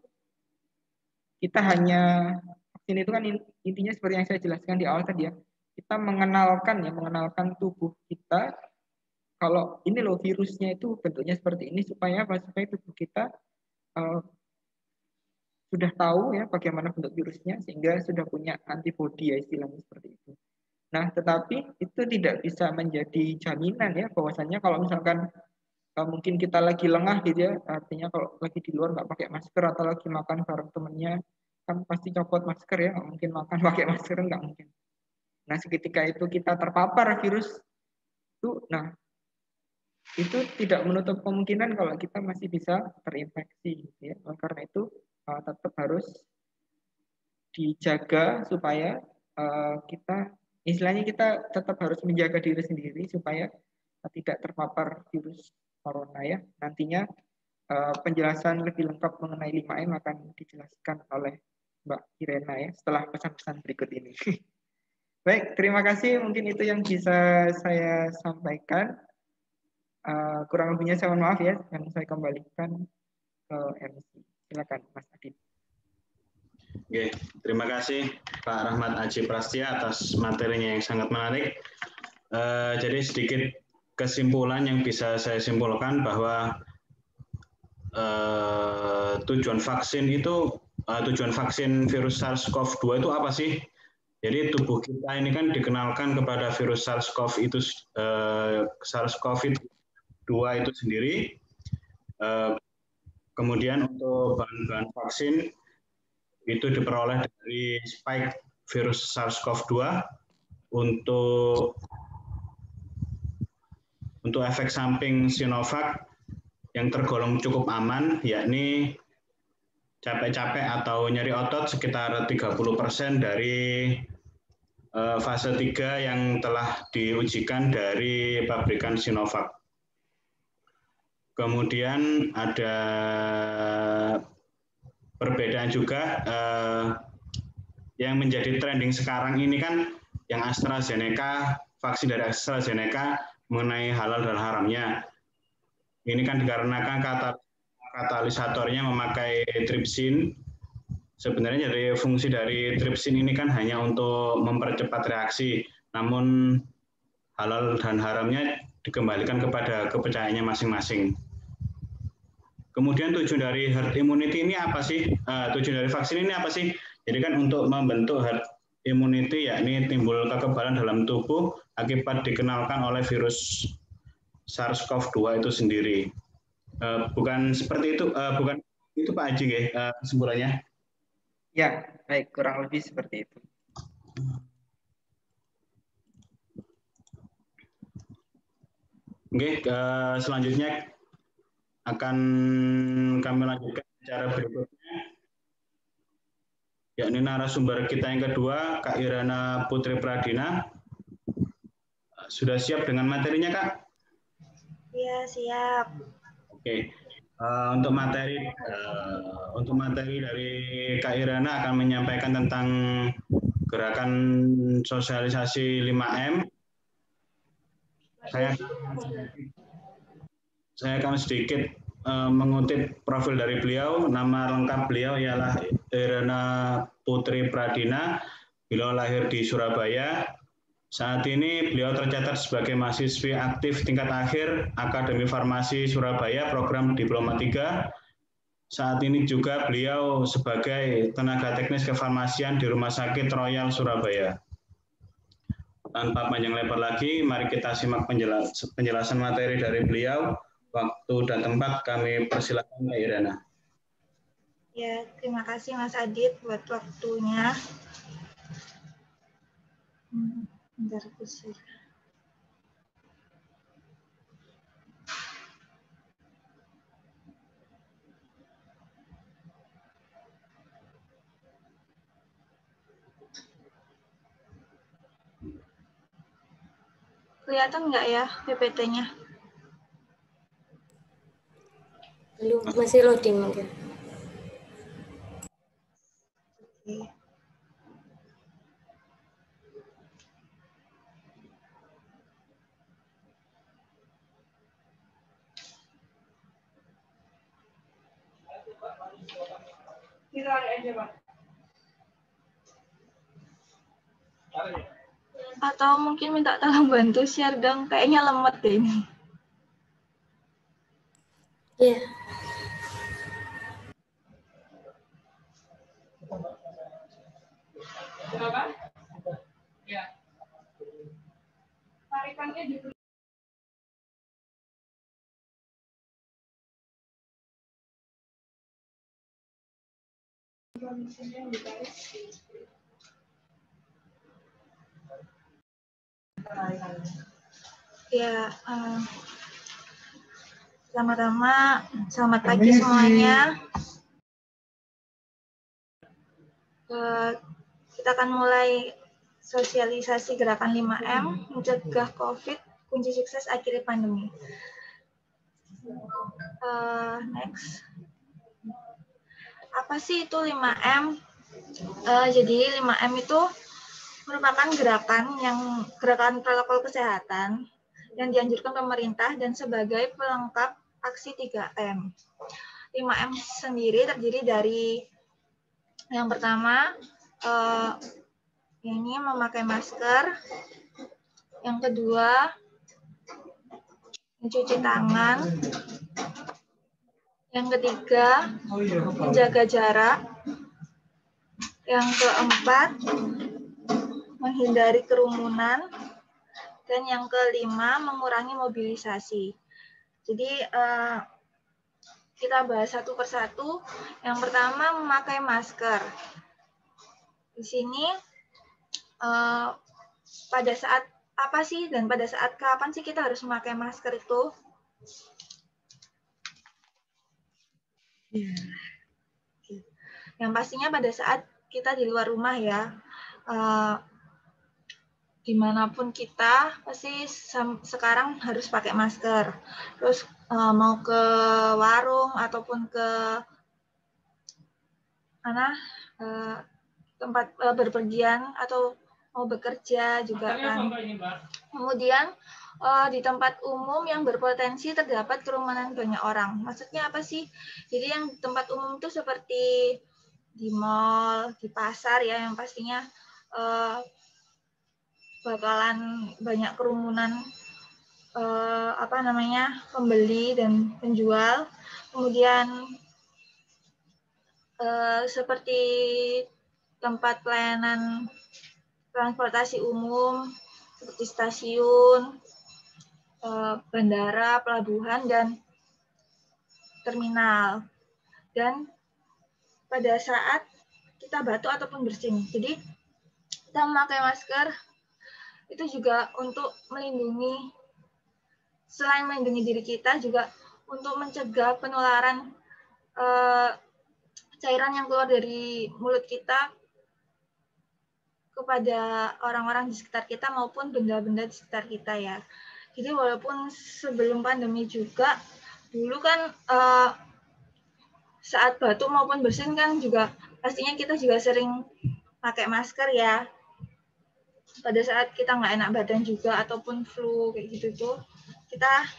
kan intinya seperti yang saya jelaskan di awal tadi ya, kita mengenalkan tubuh kita, kalau ini loh virusnya itu bentuknya seperti ini, supaya apa? Supaya tubuh kita sudah tahu ya bagaimana bentuk virusnya, sehingga sudah punya antibodi ya istilahnya seperti itu. Nah, tetapi itu tidak bisa menjadi jaminan ya bahwasanya kalau misalkan mungkin kita lagi lengah gitu ya, artinya kalau lagi di luar nggak pakai masker atau lagi makan bareng temennya kan pasti copot masker ya, nggak mungkin makan pakai masker, nggak mungkin. Nah, seketika itu kita terpapar virus itu, nah itu tidak menutup kemungkinan kalau kita masih bisa terinfeksi gitu ya. Karena itu tetap harus dijaga supaya kita istilahnya kita tetap harus menjaga diri sendiri supaya tidak terpapar virus corona ya. Nantinya penjelasan lebih lengkap mengenai 5M akan dijelaskan oleh Mbak Irena ya setelah pesan-pesan berikut ini. Baik, terima kasih. Mungkin itu yang bisa saya sampaikan. Kurang lebihnya saya mohon maaf ya, dan saya kembalikan ke MC. Silakan Mas Adit. Oke, terima kasih Pak Rahmat Aji Prasetya atas materinya yang sangat menarik. Jadi sedikit kesimpulan yang bisa saya simpulkan bahwa tujuan vaksin virus SARS-CoV-2 itu apa sih? Jadi tubuh kita ini kan dikenalkan kepada virus SARS-CoV-2 itu sendiri. Kemudian untuk bahan-bahan vaksin itu diperoleh dari spike virus SARS-CoV-2 untuk efek samping Sinovac yang tergolong cukup aman, yakni capek-capek atau nyeri otot sekitar 30% dari fase 3 yang telah diujikan dari pabrikan Sinovac. Kemudian ada perbedaan juga yang menjadi trending sekarang ini kan yang AstraZeneca, vaksin dari AstraZeneca mengenai halal dan haramnya. Ini kan dikarenakan katalisatornya memakai tripsin. Sebenarnya dari fungsi dari tripsin ini kan hanya untuk mempercepat reaksi, namun halal dan haramnya dikembalikan kepada kepercayaannya masing-masing. Kemudian tujuan dari herd immunity ini apa sih? Tujuan dari vaksin ini apa sih? Jadi kan untuk membentuk herd immunity, yakni timbul kekebalan dalam tubuh akibat dikenalkan oleh virus SARS-CoV-2 itu sendiri. Bukan seperti itu, bukan itu Pak Haji ya, kesimpulannya? Ya, baik, kurang lebih seperti itu. Oke, selanjutnya akan kami lanjutkan acara berikutnya, yakni narasumber kita yang kedua, Kak Irena Putri Pradina. Sudah siap dengan materinya, Kak? Iya, siap. Oke. Untuk materi dari Kak Irena akan menyampaikan tentang gerakan sosialisasi 5M. Saya akan sedikit mengutip profil dari beliau. Nama lengkap beliau ialah Irena Putri Pradina. Beliau lahir di Surabaya. Saat ini beliau tercatat sebagai mahasiswi aktif tingkat akhir Akademi Farmasi Surabaya, program Diploma 3. Saat ini juga beliau sebagai tenaga teknis kefarmasian di Rumah Sakit Royal Surabaya. Tanpa panjang lebar lagi, mari kita simak penjelasan materi dari beliau. Waktu dan tempat kami persilakan Mbak Irena. Ya, terima kasih Mas Adit buat waktunya. Bentar, aku share. Kelihatan nggak ya PPT-nya? Belum, masih loading mungkin. Oke. Atau mungkin minta tolong bantu share dong, kayaknya lemot deh ini. Iya. Tarikannya di Ya, pertama-tama selamat pagi semuanya. Kita akan mulai sosialisasi gerakan 5M, mencegah COVID, kunci sukses akhiri pandemi. Next. Apa sih itu 5M? Jadi 5M itu merupakan gerakan protokol kesehatan yang dianjurkan pemerintah dan sebagai pelengkap aksi 3M. 5M sendiri terdiri dari yang pertama, ini memakai masker. Yang kedua, mencuci tangan. Yang ketiga, menjaga jarak. Yang keempat, menghindari kerumunan. Dan yang kelima, mengurangi mobilisasi. Jadi, kita bahas satu persatu. Yang pertama, memakai masker. Di sini, pada saat apa sih dan pada saat kapan sih kita harus memakai masker itu? Yang pastinya pada saat kita di luar rumah ya, dimanapun kita pasti sekarang harus pakai masker. Terus mau ke warung ataupun ke mana tempat berpergian atau mau bekerja juga kan. Kemudian di tempat umum yang berpotensi terdapat kerumunan banyak orang. Maksudnya apa sih? Jadi yang tempat umum itu seperti di mall, di pasar ya, yang pastinya bakalan banyak kerumunan pembeli dan penjual. Kemudian seperti tempat pelayanan transportasi umum seperti stasiun, bandara, pelabuhan, dan terminal. Dan pada saat kita batuk ataupun bersin, jadi kita memakai masker itu juga untuk melindungi, selain melindungi diri kita, juga untuk mencegah penularan cairan yang keluar dari mulut kita kepada orang-orang di sekitar kita maupun benda-benda di sekitar kita ya. Jadi walaupun sebelum pandemi juga, dulu kan saat batuk maupun bersin kan juga pastinya kita juga sering pakai masker ya. Pada saat kita nggak enak badan juga ataupun flu kayak gitu tuh, kita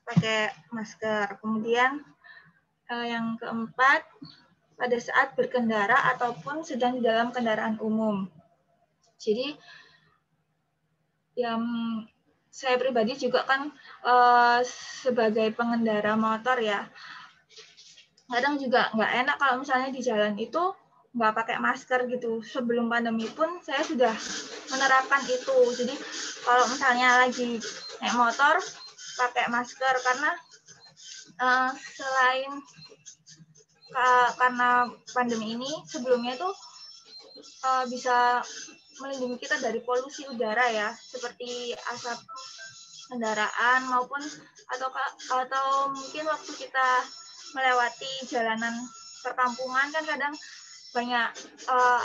pakai masker. Kemudian yang keempat, pada saat berkendara ataupun sedang di dalam kendaraan umum. Jadi yang saya pribadi juga kan sebagai pengendara motor ya, kadang juga nggak enak kalau misalnya di jalan itu nggak pakai masker gitu. Sebelum pandemi pun saya sudah menerapkan itu. Jadi kalau misalnya lagi naik motor pakai masker, karena selain karena pandemi ini sebelumnya itu bisa melindungi kita dari polusi udara ya, seperti asap kendaraan maupun atau mungkin waktu kita melewati jalanan perkampungan kan kadang banyak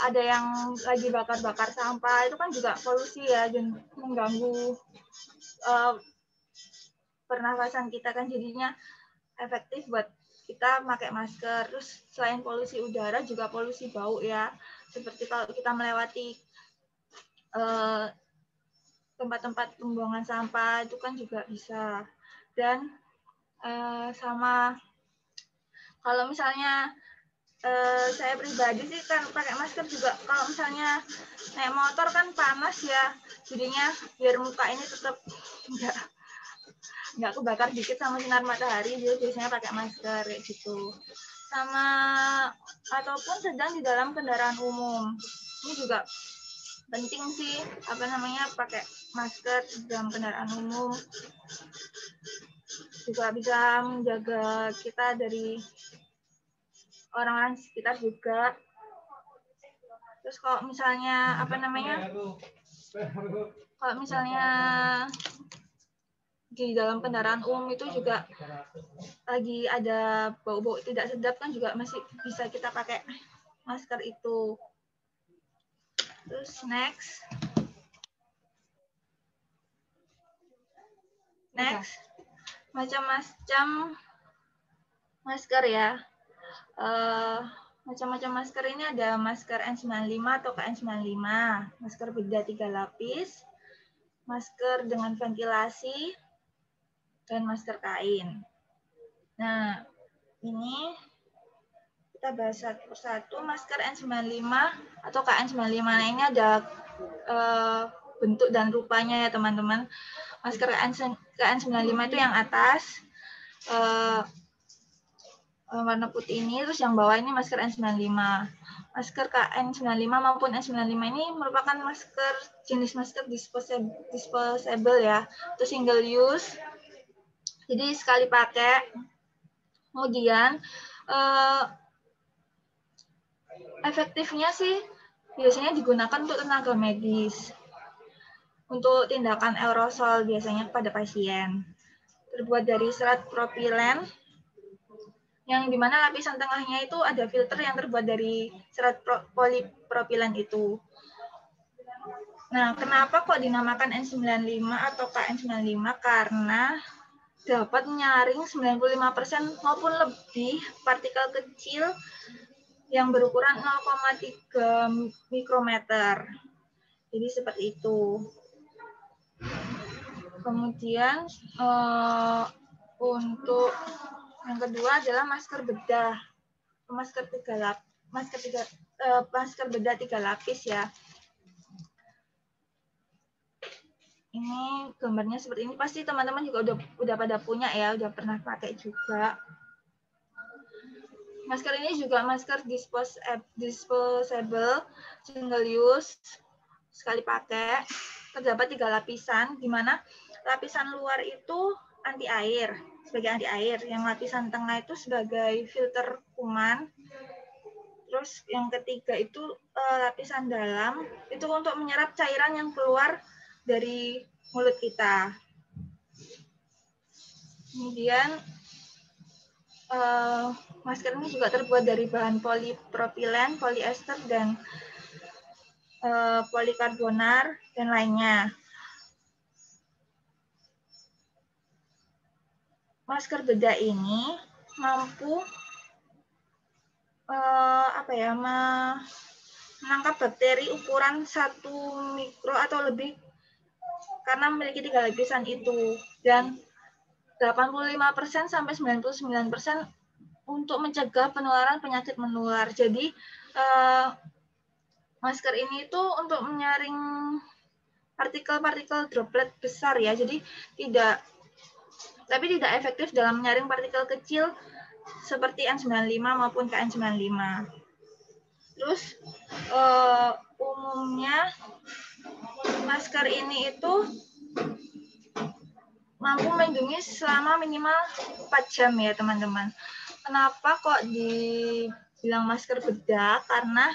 ada yang lagi bakar-bakar sampah, itu kan juga polusi ya dan mengganggu pernafasan kita kan, jadinya efektif buat kita pakai masker. Terus selain polusi udara juga polusi bau ya, seperti kalau kita melewati tempat-tempat pembuangan sampah itu kan juga bisa. Dan sama kalau misalnya saya pribadi sih kan pakai masker juga kalau misalnya naik motor kan panas ya, jadinya biar muka ini tetap nggak kebakar dikit sama sinar matahari, jadi biasanya pakai masker kayak gitu. Sama ataupun sedang di dalam kendaraan umum, ini juga penting sih pakai masker di dalam kendaraan umum, juga bisa menjaga kita dari orang-orang sekitar juga. Terus kalau misalnya kalau misalnya di dalam kendaraan umum itu juga lagi ada bau-bau tidak sedap kan juga masih bisa kita pakai masker itu. Terus next macam-macam masker ya. Macam-macam masker ini ada masker N95 atau KN95, masker bedah 3 lapis, masker dengan ventilasi, dan masker kain. Nah, ini kita bahas satu persatu. Masker N95 atau KN95 ini ada bentuk dan rupanya ya teman-teman. Masker KN95 itu yang atas warna putih ini, terus yang bawah ini masker N95. Masker KN95 maupun N95 ini merupakan jenis masker disposable ya, itu single use. Jadi sekali pakai. Kemudian efektifnya sih biasanya digunakan untuk tenaga medis, untuk tindakan aerosol biasanya pada pasien. Terbuat dari serat propilen, yang dimana lapisan tengahnya itu ada filter yang terbuat dari serat polipropilen itu. Nah, kenapa kok dinamakan N95 atau KN95? Karena dapat menyaring 95% maupun lebih partikel kecil yang berukuran 0,3 mikrometer. Jadi seperti itu. Kemudian untuk yang kedua adalah masker bedah. Masker bedah 3 lapis ya. Ini gambarnya seperti ini. Pasti teman-teman juga udah pada punya ya, udah pernah pakai juga. Masker ini juga masker disposable, single use, sekali pakai. Terdapat 3 lapisan, di mana lapisan luar itu anti air, sebagai anti air. Yang lapisan tengah itu sebagai filter kuman. Terus yang ketiga itu lapisan dalam, itu untuk menyerap cairan yang keluar dari mulut kita. Kemudian masker ini juga terbuat dari bahan polipropilen, polyester, dan polikarbonar, dan lainnya. Masker bedah ini mampu menangkap bakteri ukuran 1 mikro atau lebih karena memiliki 3 lapisan itu, dan 85% sampai 99% untuk mencegah penularan penyakit menular. Jadi masker ini itu untuk menyaring partikel-partikel droplet besar ya. Jadi tidak efektif dalam menyaring partikel kecil seperti N95 maupun KN95. Terus umumnya masker ini itu mampu melindungi selama minimal 4 jam ya teman-teman. kenapa kok dibilang masker bedah? Karena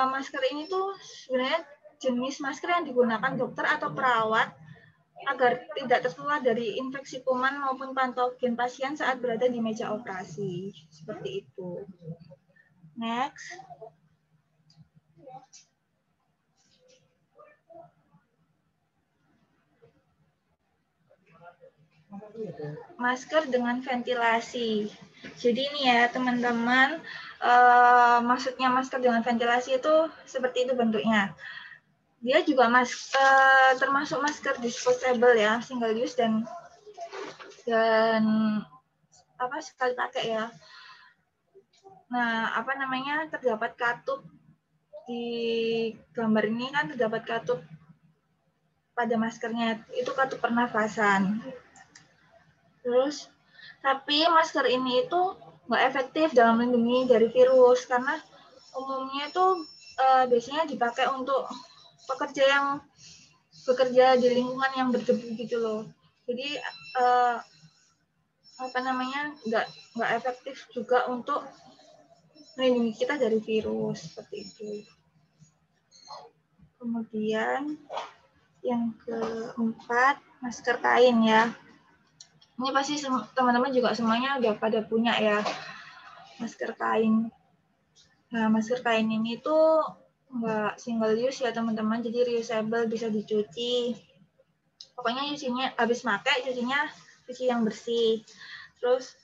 masker ini tuh sebenarnya jenis masker yang digunakan dokter atau perawat agar tidak tertular dari infeksi kuman maupun patogen pasien saat berada di meja operasi. Seperti itu. Next. Masker dengan ventilasi. Jadi ini ya teman-teman, maksudnya masker dengan ventilasi itu seperti itu bentuknya. Dia juga termasuk masker disposable ya, single use dan sekali pakai ya. Nah, terdapat katup di gambar ini kan terdapat katup pada maskernya, itu katup pernafasan. Terus, tapi masker ini itu nggak efektif dalam melindungi dari virus karena umumnya itu biasanya dipakai untuk pekerja yang bekerja di lingkungan yang berdebu gitu loh. Jadi nggak efektif juga untuk melindungi kita dari virus seperti itu. Kemudian yang keempat, masker kain ya. Ini pasti teman-teman juga semuanya udah pada punya ya masker kain. Nah, masker kain ini tuh nggak single use ya teman-teman, jadi reusable, bisa dicuci. Pokoknya cucinya habis pakai, cuci yang bersih. Terus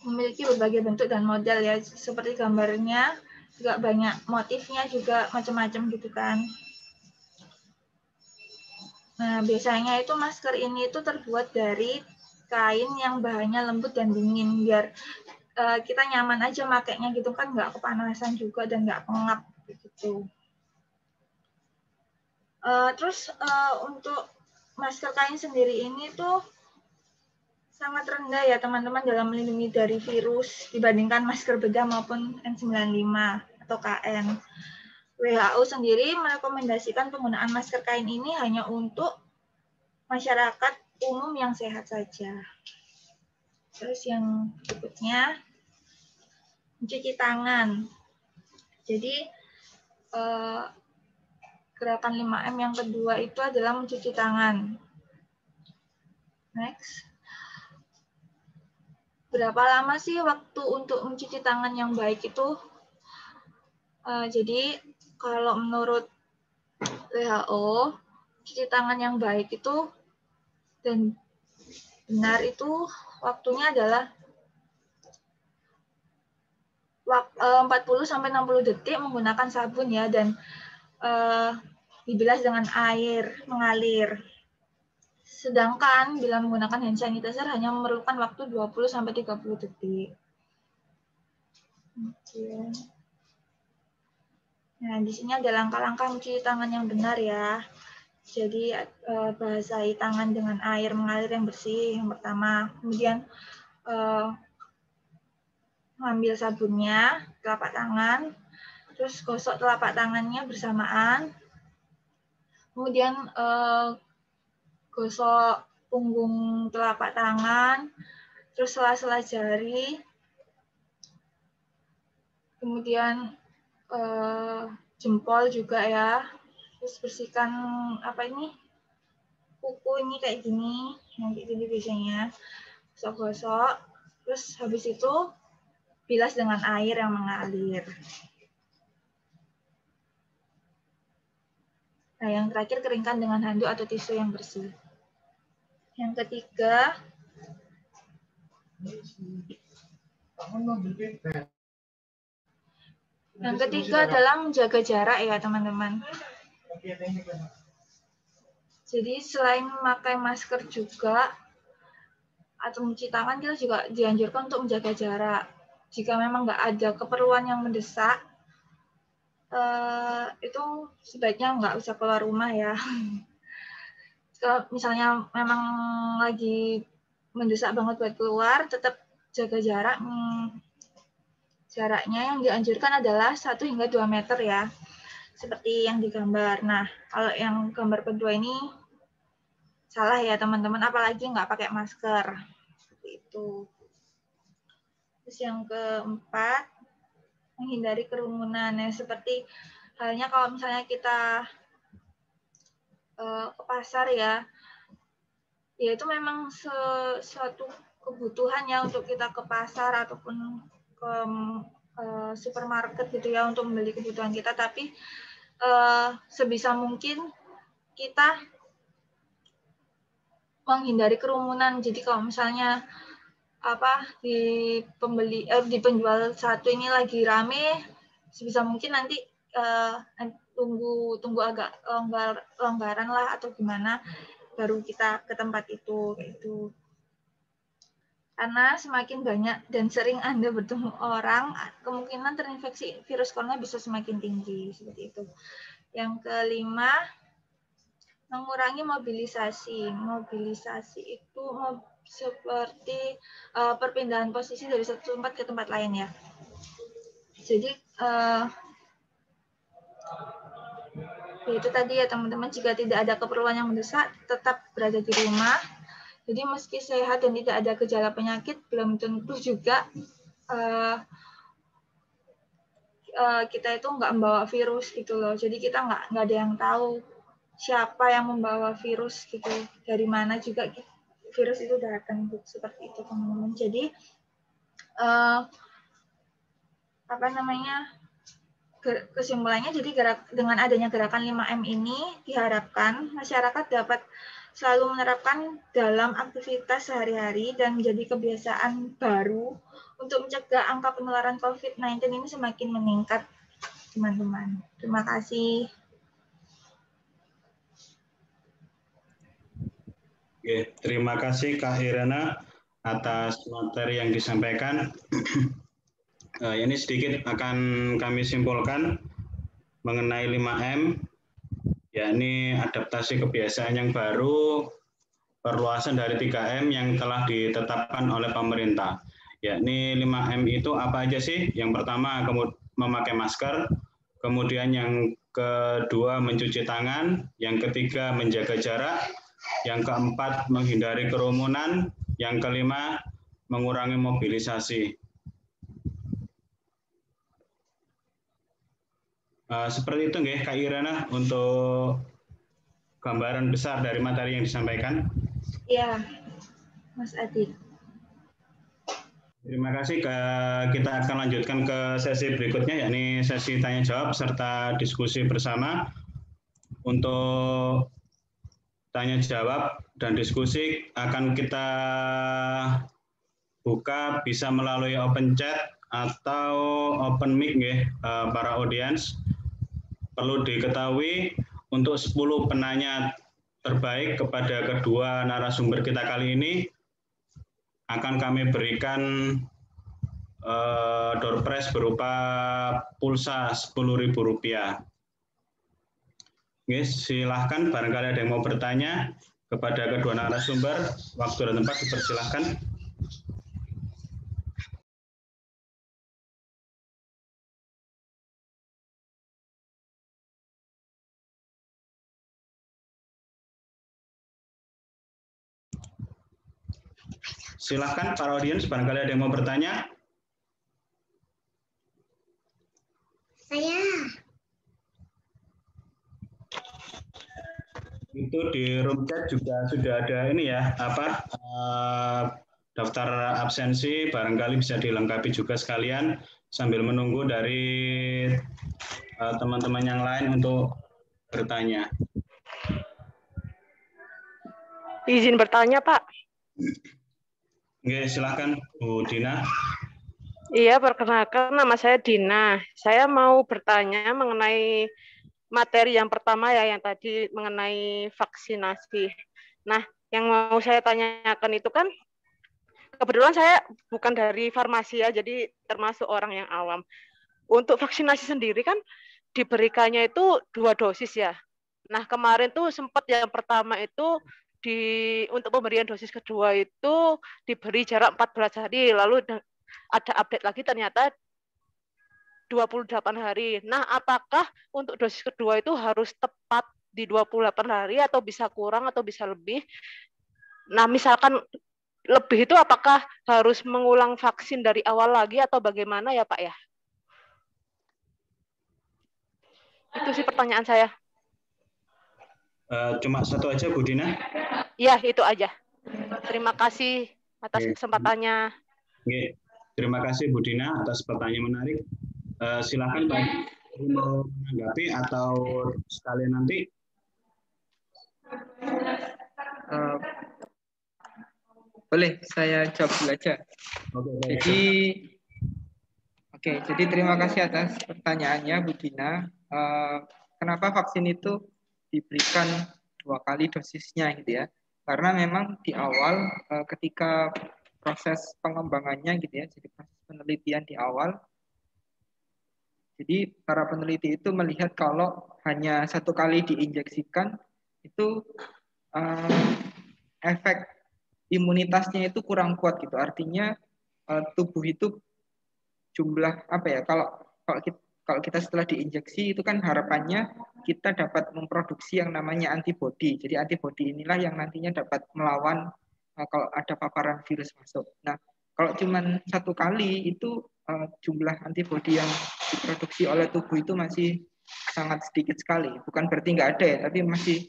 memiliki berbagai bentuk dan model ya, seperti gambarnya juga banyak motifnya juga macam-macam gitu kan. Nah, biasanya itu masker ini itu terbuat dari kain yang bahannya lembut dan dingin, biar kita nyaman aja makainya gitu kan, nggak kepanasan juga dan nggak pengap gitu. Terus untuk masker kain sendiri ini tuh sangat rendah ya teman-teman dalam melindungi dari virus dibandingkan masker bedah maupun N95 atau KN. WHO sendiri merekomendasikan penggunaan masker kain ini hanya untuk masyarakat umum yang sehat saja. Terus yang berikutnya, mencuci tangan. Jadi gerakan 5M yang kedua itu adalah mencuci tangan. Next. Berapa lama sih waktu untuk mencuci tangan yang baik itu? Jadi kalau menurut WHO, cuci tangan yang baik itu dan benar itu waktunya adalah 40-60 detik menggunakan sabun ya, dan dibilas dengan air mengalir. Sedangkan bila menggunakan hand sanitizer hanya memerlukan waktu 20-30 detik. Nah, di sini ada langkah-langkah mencuci tangan yang benar ya. Jadi basahi tangan dengan air mengalir yang bersih yang pertama. Kemudian ambil sabunnya, telapak tangan, terus gosok telapak tangannya bersamaan. Kemudian gosok punggung telapak tangan, terus sela-sela jari. Kemudian jempol juga ya. Terus bersihkan kuku ini kayak gini, yang kayak gini biasanya. Gosok-gosok. Terus habis itu bilas dengan air yang mengalir. Nah, yang terakhir keringkan dengan handuk atau tisu yang bersih. Yang ketiga, adalah menjaga jarak ya teman-teman. Jadi selain memakai masker juga atau mencuci tangan, kita juga dianjurkan untuk menjaga jarak. Jika memang nggak ada keperluan yang mendesak, itu sebaiknya nggak usah keluar rumah ya. Kalau misalnya memang lagi mendesak banget buat keluar, tetap jaga jarak. Jaraknya yang dianjurkan adalah 1 hingga 2 meter ya, seperti yang digambar. Nah, kalau yang gambar kedua ini salah ya teman-teman, apalagi nggak pakai masker. seperti itu. Terus yang keempat, menghindari kerumunan. Ya, seperti halnya kalau misalnya kita ke pasar ya itu memang suatu kebutuhan ya untuk kita ke pasar ataupun ke supermarket gitu ya untuk membeli kebutuhan kita, tapi sebisa mungkin kita menghindari kerumunan. Jadi kalau misalnya di penjual satu ini lagi rame, sebisa mungkin nanti tunggu agak longgaran lah atau gimana baru kita ke tempat itu kayak itu. Karena semakin banyak dan sering Anda bertemu orang, kemungkinan terinfeksi virus corona bisa semakin tinggi seperti itu. Yang kelima, mengurangi mobilisasi. Mobilisasi itu seperti perpindahan posisi dari satu tempat ke tempat lain ya. Jadi itu tadi ya teman-teman, jika tidak ada keperluan yang mendesak, tetap berada di rumah. Jadi meski sehat dan tidak ada gejala penyakit, belum tentu juga kita itu nggak membawa virus gitu loh. Jadi kita nggak ada yang tahu siapa yang membawa virus gitu, dari mana juga virus itu datang seperti itu teman-teman. Jadi kesimpulannya, jadi dengan adanya gerakan 5M ini diharapkan masyarakat dapat selalu menerapkan dalam aktivitas sehari-hari dan menjadi kebiasaan baru untuk mencegah angka penularan COVID-19 ini semakin meningkat, teman-teman. Terima kasih. Oke, terima kasih Kak Irena atas materi yang disampaikan. Ini sedikit akan kami simpulkan mengenai 5M, yakni adaptasi kebiasaan yang baru, perluasan dari 3M yang telah ditetapkan oleh pemerintah. Yakni 5M itu apa aja sih? Yang pertama memakai masker, kemudian yang kedua mencuci tangan, yang ketiga menjaga jarak, yang keempat menghindari kerumunan, yang kelima mengurangi mobilisasi. Seperti itu nggih Kak Irena untuk gambaran besar dari materi yang disampaikan. Iya, Mas Adi. Terima kasih. Kita akan lanjutkan ke sesi berikutnya, yakni sesi tanya jawab serta diskusi bersama. Untuk tanya jawab dan diskusi akan kita buka bisa melalui open chat atau open mic nggih, para audiens. Perlu diketahui untuk 10 penanya terbaik kepada kedua narasumber kita kali ini akan kami berikan door prize berupa pulsa Rp10.000. Oke, silahkan barangkali ada yang mau bertanya kepada kedua narasumber. Waktu dan tempat dipersilahkan. Silahkan para audiens, barangkali ada yang mau bertanya. Saya. Itu di room chat juga sudah ada ini ya, daftar absensi, barangkali bisa dilengkapi juga sekalian sambil menunggu dari teman-teman yang lain untuk bertanya. Izin bertanya, Pak. Oke, silakan Bu Dina. Iya, perkenalkan nama saya Dina. Saya mau bertanya mengenai materi yang pertama ya, yang tadi mengenai vaksinasi. Nah, yang mau saya tanyakan itu kan, kebetulan saya bukan dari farmasi ya, jadi termasuk orang yang awam. Untuk vaksinasi sendiri kan diberikannya itu 2 dosis ya. Nah, kemarin tuh sempat yang pertama itu untuk pemberian dosis kedua itu diberi jarak 14 hari, lalu ada update lagi ternyata 28 hari. Nah, apakah untuk dosis kedua itu harus tepat di 28 hari atau bisa kurang atau bisa lebih? Nah, misalkan lebih itu apakah harus mengulang vaksin dari awal lagi atau bagaimana ya Pak ya? Itu sih pertanyaan saya. Cuma satu aja Bu Dina? Ya, itu aja. Terima kasih atas kesempatannya. Oke. Terima kasih Bu Dina atas pertanyaan menarik. Silakan Pak mau menanggapi atau sekalian nanti. Boleh, saya jawab dulu aja. Jadi terima kasih atas pertanyaannya Bu Dina. Kenapa vaksin itu diberikan 2 kali dosisnya gitu ya? Karena memang di awal ketika proses pengembangannya gitu ya, jadi proses penelitian di awal, jadi para peneliti itu melihat kalau hanya 1 kali diinjeksikan itu efek imunitasnya itu kurang kuat gitu. Artinya tubuh itu jumlah apa ya? Kalau kita setelah diinjeksi itu kan harapannya kita dapat memproduksi yang namanya antibodi. Jadi antibodi inilah yang nantinya dapat melawan kalau ada paparan virus masuk. Nah, kalau cuma 1 kali itu jumlah antibodi yang diproduksi oleh tubuh itu masih sangat sedikit sekali. Bukan berarti nggak ada ya, tapi masih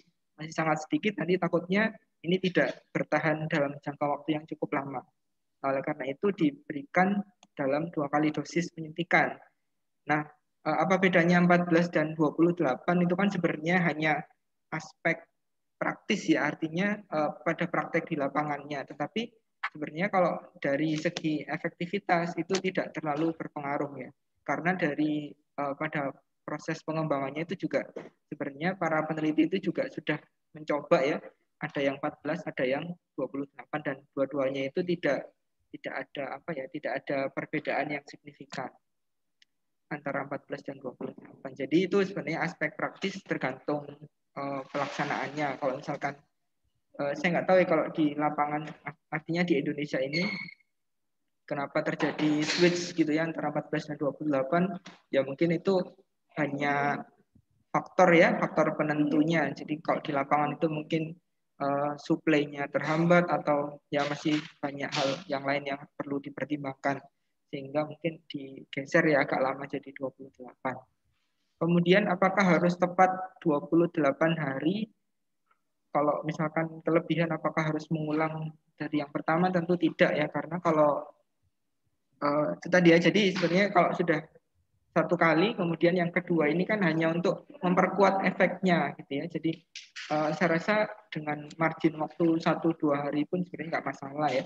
sangat sedikit. Nanti takutnya ini tidak bertahan dalam jangka waktu yang cukup lama. Oleh karena itu diberikan dalam 2 kali dosis penyuntikan. Nah, apa bedanya 14 dan 28 itu kan sebenarnya hanya aspek praktis ya, artinya pada praktek di lapangannya. Tetapi sebenarnya kalau dari segi efektivitas itu tidak terlalu berpengaruh ya. Karena dari pada proses pengembangannya itu juga sebenarnya para peneliti itu juga sudah mencoba ya, ada yang 14, ada yang 28 dan dua-duanya itu tidak ada perbedaan yang signifikan antara 14 dan 28. Jadi itu sebenarnya aspek praktis tergantung pelaksanaannya. Kalau misalkan saya nggak tahu ya kalau di lapangan, artinya di Indonesia ini kenapa terjadi switch gitu ya antara 14 dan 28, ya mungkin itu hanya faktor penentunya. Jadi kalau di lapangan itu mungkin suplainya terhambat atau ya masih banyak hal yang lain yang perlu dipertimbangkan sehingga mungkin digeser ya agak lama jadi 28. Kemudian apakah harus tepat 28 hari? Kalau misalkan kelebihan apakah harus mengulang dari yang pertama? Tentu tidak ya, karena kalau itu tadi ya, jadi sebenarnya kalau sudah 1 kali, kemudian yang kedua ini kan hanya untuk memperkuat efeknya gitu ya. Jadi saya rasa dengan margin waktu 1-2 hari pun sebenarnya nggak masalah ya.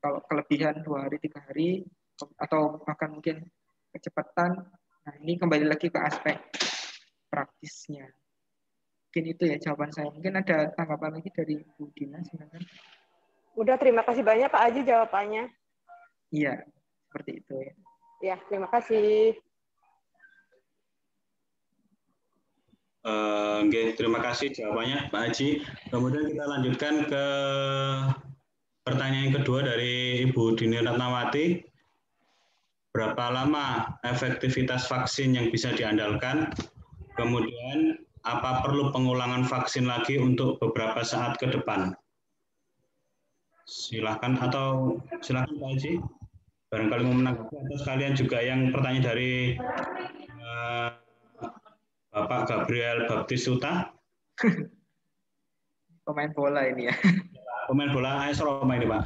Kalau kelebihan 2 hari, 3 hari, atau bahkan mungkin kecepatan, nah ini kembali lagi ke aspek praktisnya. Mungkin itu ya jawaban saya. Mungkin ada tanggapan lagi dari Bu Dina sebenarnya. Udah, terima kasih banyak Pak Aji jawabannya. Iya, seperti itu ya. Ya, terima kasih. Terima kasih jawabannya Pak Haji. Kemudian kita lanjutkan ke pertanyaan kedua dari Ibu Dini Ratnawati. Berapa lama efektivitas vaksin yang bisa diandalkan? Kemudian apa perlu pengulangan vaksin lagi untuk beberapa saat ke depan? Silakan Pak Haji. Barangkali mau menanggapi atau sekalian juga yang pertanyaan dari Bapak Gabriel Baptisuta. Pemain bola ini ya. Pemain bola AS Roma ini Pak.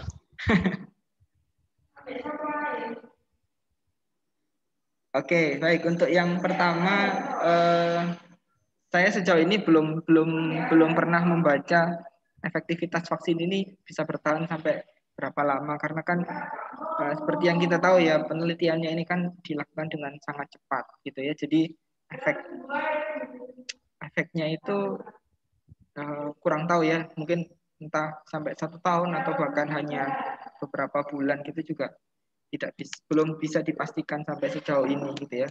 Oke, baik. Untuk yang pertama, saya sejauh ini belum pernah membaca efektivitas vaksin ini bisa bertahan sampai berapa lama, karena kan seperti yang kita tahu ya, penelitiannya ini kan dilakukan dengan sangat cepat gitu ya. Jadi efeknya itu kurang tahu ya, mungkin entah sampai 1 tahun atau bahkan hanya beberapa bulan gitu juga belum bisa dipastikan sampai sejauh ini gitu ya.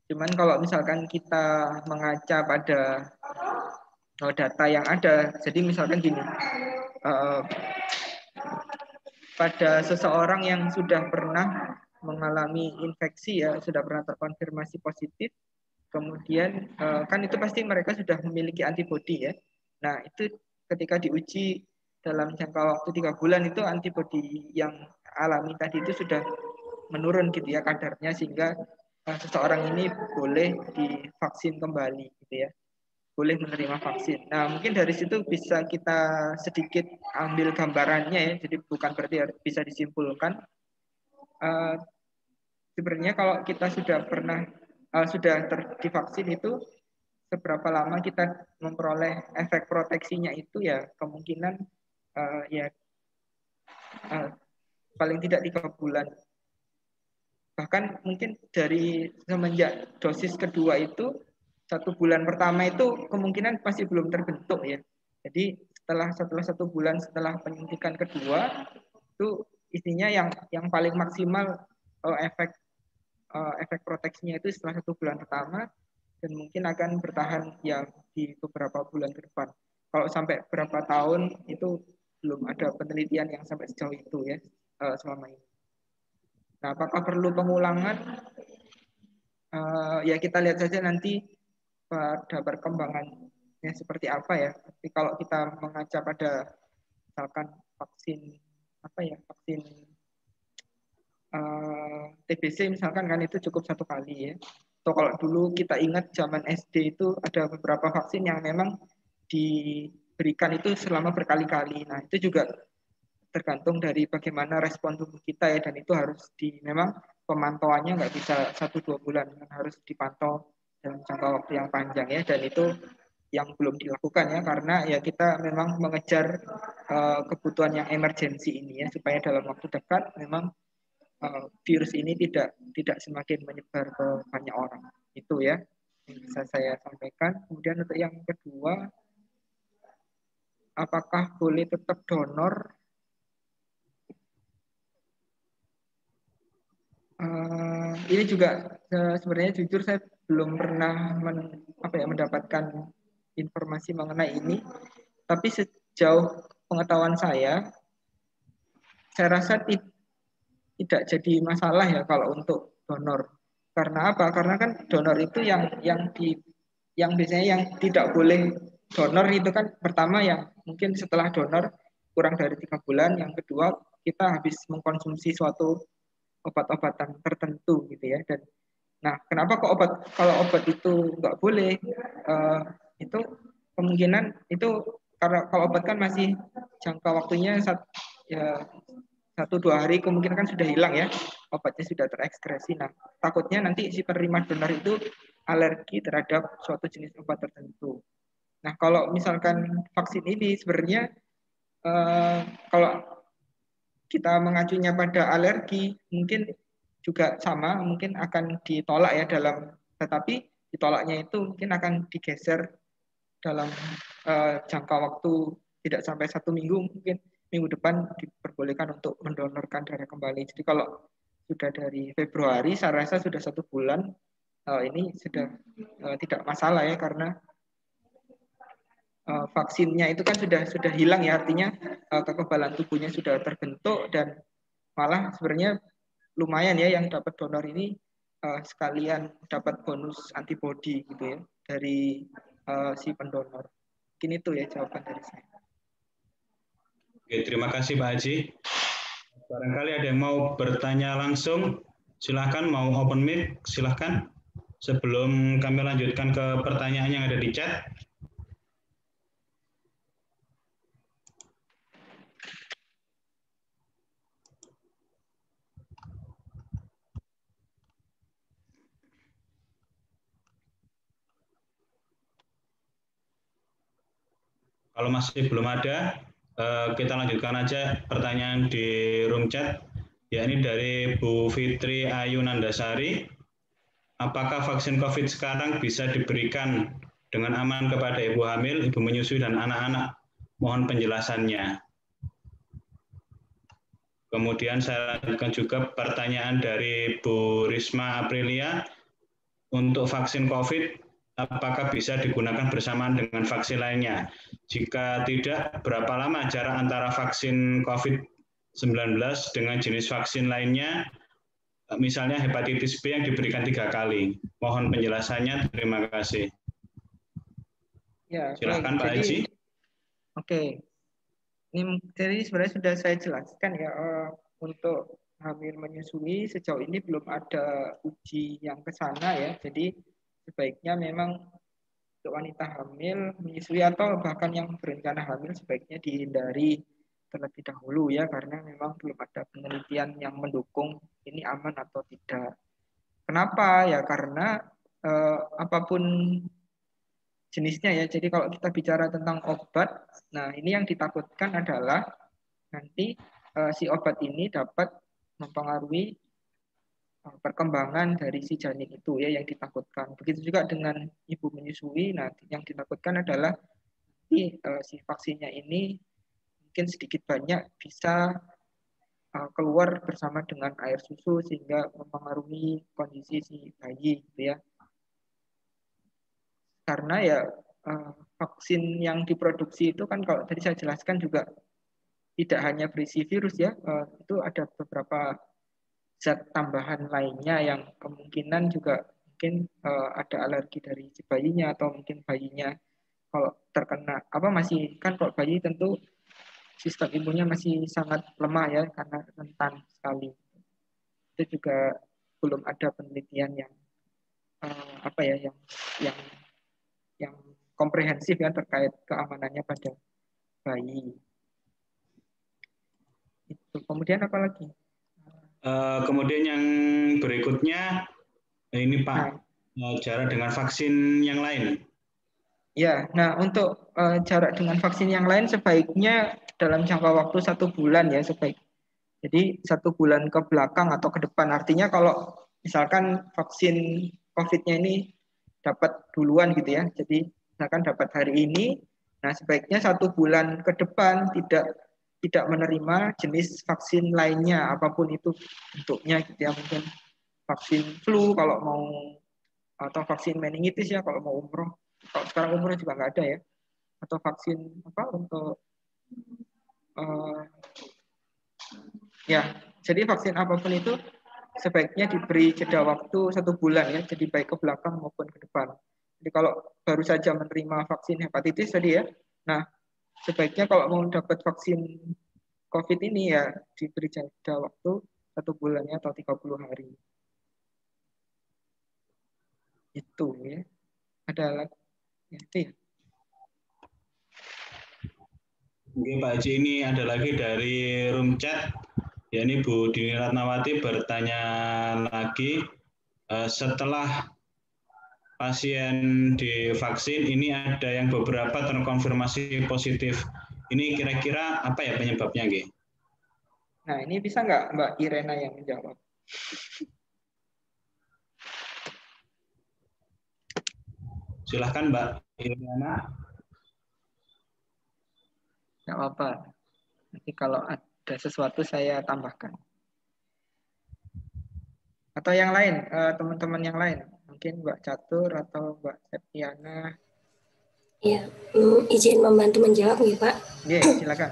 Cuman kalau misalkan kita mengaca pada data yang ada, jadi misalkan gini, pada seseorang yang sudah pernah mengalami infeksi ya, sudah pernah terkonfirmasi positif, kemudian kan itu pasti mereka sudah memiliki antibodi ya. Nah itu ketika diuji dalam jangka waktu 3 bulan itu antibodi yang alami tadi itu sudah menurun gitu ya kadarnya, sehingga seseorang ini boleh divaksin kembali gitu ya, boleh menerima vaksin. Nah mungkin dari situ bisa kita sedikit ambil gambarannya ya, jadi bukan berarti bisa disimpulkan. Sebenarnya kalau kita sudah pernah sudah divaksin itu seberapa lama kita memperoleh efek proteksinya itu ya kemungkinan paling tidak 3 bulan. Bahkan mungkin dari semenjak dosis kedua itu 1 bulan pertama itu kemungkinan masih belum terbentuk ya. Jadi setelah 1 bulan setelah penyuntikan kedua itu isinya yang paling maksimal efek proteksinya itu setelah 1 bulan pertama, dan mungkin akan bertahan ya di beberapa bulan ke depan. Kalau sampai berapa tahun itu belum ada penelitian yang sampai sejauh itu ya selama ini. Nah, apakah perlu pengulangan? Ya kita lihat saja nanti pada perkembangannya seperti apa ya. Tapi kalau kita mengaca pada misalkan vaksin vaksin TBC misalkan kan itu cukup 1 kali ya. Atau kalau dulu kita ingat zaman SD itu ada beberapa vaksin yang memang diberikan itu selama berkali-kali. Nah itu juga tergantung dari bagaimana respon tubuh kita ya, dan itu harus memang pemantauannya nggak bisa 1-2 bulan, harus dipantau dalam jangka waktu yang panjang ya, dan itu yang belum dilakukan ya, karena ya kita memang mengejar kebutuhan yang emergensi ini ya, supaya dalam waktu dekat memang virus ini tidak semakin menyebar ke banyak orang. Itu ya yang bisa saya sampaikan. Kemudian untuk yang kedua, apakah boleh tetap donor? Ini juga sebenarnya jujur saya belum pernah mendapatkan informasi mengenai ini. Tapi sejauh pengetahuan saya rasa tidak jadi masalah ya kalau untuk donor. Karena apa? Karena kan donor itu yang biasanya yang tidak boleh donor itu kan pertama yang mungkin setelah donor kurang dari 3 bulan, yang kedua kita habis mengkonsumsi suatu obat-obatan tertentu gitu ya. Dan nah kenapa kok kalau obat itu nggak boleh? Itu kemungkinan itu karena kalau obat kan masih jangka waktunya 1-2 hari kemungkinan kan sudah hilang ya, obatnya sudah terekskresi. Nah takutnya nanti si penerima donor itu alergi terhadap suatu jenis obat tertentu. Nah kalau misalkan vaksin ini sebenarnya kalau kita mengacunya pada alergi mungkin juga sama, mungkin akan ditolak ya tetapi ditolaknya itu mungkin akan digeser dalam jangka waktu tidak sampai 1 minggu, mungkin minggu depan diperbolehkan untuk mendonorkan darah kembali. Jadi kalau sudah dari Februari saya rasa sudah 1 bulan ini sudah tidak masalah ya, karena vaksinnya itu kan sudah hilang ya, artinya kekebalan tubuhnya sudah terbentuk, dan malah sebenarnya lumayan ya yang dapat donor ini sekalian dapat bonus antibodi gitu ya dari si pendonor. Mungkin itu ya jawaban dari saya. Oke, terima kasih Pak Haji. Barangkali ada yang mau bertanya langsung, silahkan, mau open mic, silahkan. Sebelum kami lanjutkan ke pertanyaan yang ada di chat. Kalau masih belum ada, kita lanjutkan aja pertanyaan di room chat, yakni dari Bu Fitri Ayu Nandasari. Apakah vaksin COVID sekarang bisa diberikan dengan aman kepada ibu hamil, ibu menyusui, dan anak-anak? Mohon penjelasannya. Kemudian saya lanjutkan juga pertanyaan dari Bu Risma Aprilia. Untuk vaksin COVID, apakah bisa digunakan bersamaan dengan vaksin lainnya? Jika tidak, berapa lama jarak antara vaksin COVID-19 dengan jenis vaksin lainnya, misalnya hepatitis B yang diberikan 3 kali? Mohon penjelasannya, terima kasih. Ya, silakan Pak Haji. Oke. Ini jadi sebenarnya sudah saya jelaskan ya, untuk hamil menyusui sejauh ini belum ada uji yang ke sana ya. Jadi sebaiknya memang untuk wanita hamil menyusui atau bahkan yang berencana hamil sebaiknya dihindari terlebih dahulu ya, karena memang belum ada penelitian yang mendukung ini aman atau tidak. Kenapa? Ya karena apapun jenisnya ya. Jadi kalau kita bicara tentang obat, nah ini yang ditakutkan adalah nanti si obat ini dapat mempengaruhi perkembangan dari si janin itu ya, yang ditakutkan. Begitu juga dengan ibu menyusui. Nah, yang ditakutkan adalah si vaksinnya ini mungkin sedikit banyak bisa keluar bersama dengan air susu sehingga mempengaruhi kondisi si bayi gitu ya. Karena ya vaksin yang diproduksi itu kan kalau tadi saya jelaskan juga tidak hanya berisi virus ya, itu ada beberapa zat tambahan lainnya yang kemungkinan juga mungkin ada alergi dari si bayinya, atau mungkin bayinya kalau terkena masih kan, kalau bayi tentu sistem imunnya masih sangat lemah ya karena rentan sekali. Itu juga belum ada penelitian yang yang komprehensif ya terkait keamanannya pada bayi. Itu. Kemudian apa lagi? Kemudian yang berikutnya ini Pak, jarak dengan vaksin yang lain. Ya, nah untuk jarak dengan vaksin yang lain sebaiknya dalam jangka waktu 1 bulan ya sebaik. Jadi 1 bulan ke belakang atau ke depan. Artinya kalau misalkan vaksin COVID-nya ini dapat duluan gitu ya. Jadi misalkan dapat hari ini, nah sebaiknya 1 bulan ke depan tidak menerima jenis vaksin lainnya apapun itu bentuknya gitu ya. Mungkin vaksin flu kalau mau, atau vaksin meningitis ya kalau mau umroh. Kalau sekarang umroh juga nggak ada ya. Atau vaksin untuk ya, jadi vaksin apapun itu sebaiknya diberi jeda waktu 1 bulan ya. Jadi baik ke belakang maupun ke depan. Jadi kalau baru saja menerima vaksin hepatitis tadi ya, nah sebaiknya kalau mau dapat vaksin COVID ini ya diberi jeda waktu 1 bulan ya, atau 30 hari. Itu ya. Ada lagi? Ya, itu ya. Oke Pak Haji, ini ada lagi dari room chat, ya ini Bu Dini Ratnawati bertanya lagi, setelah pasien divaksin ini ada yang beberapa terkonfirmasi positif. Ini kira-kira apa ya penyebabnya, Nggih? Nah, ini bisa nggak Mbak Irena yang menjawab? Silahkan Mbak Irena. Nggak apa-apa. Nanti kalau ada sesuatu saya tambahkan. Atau yang lain, teman-teman yang lain. Mungkin Mbak Catur atau Mbak Septiana. Ya, izin membantu menjawab nih Pak. Iya, silakan.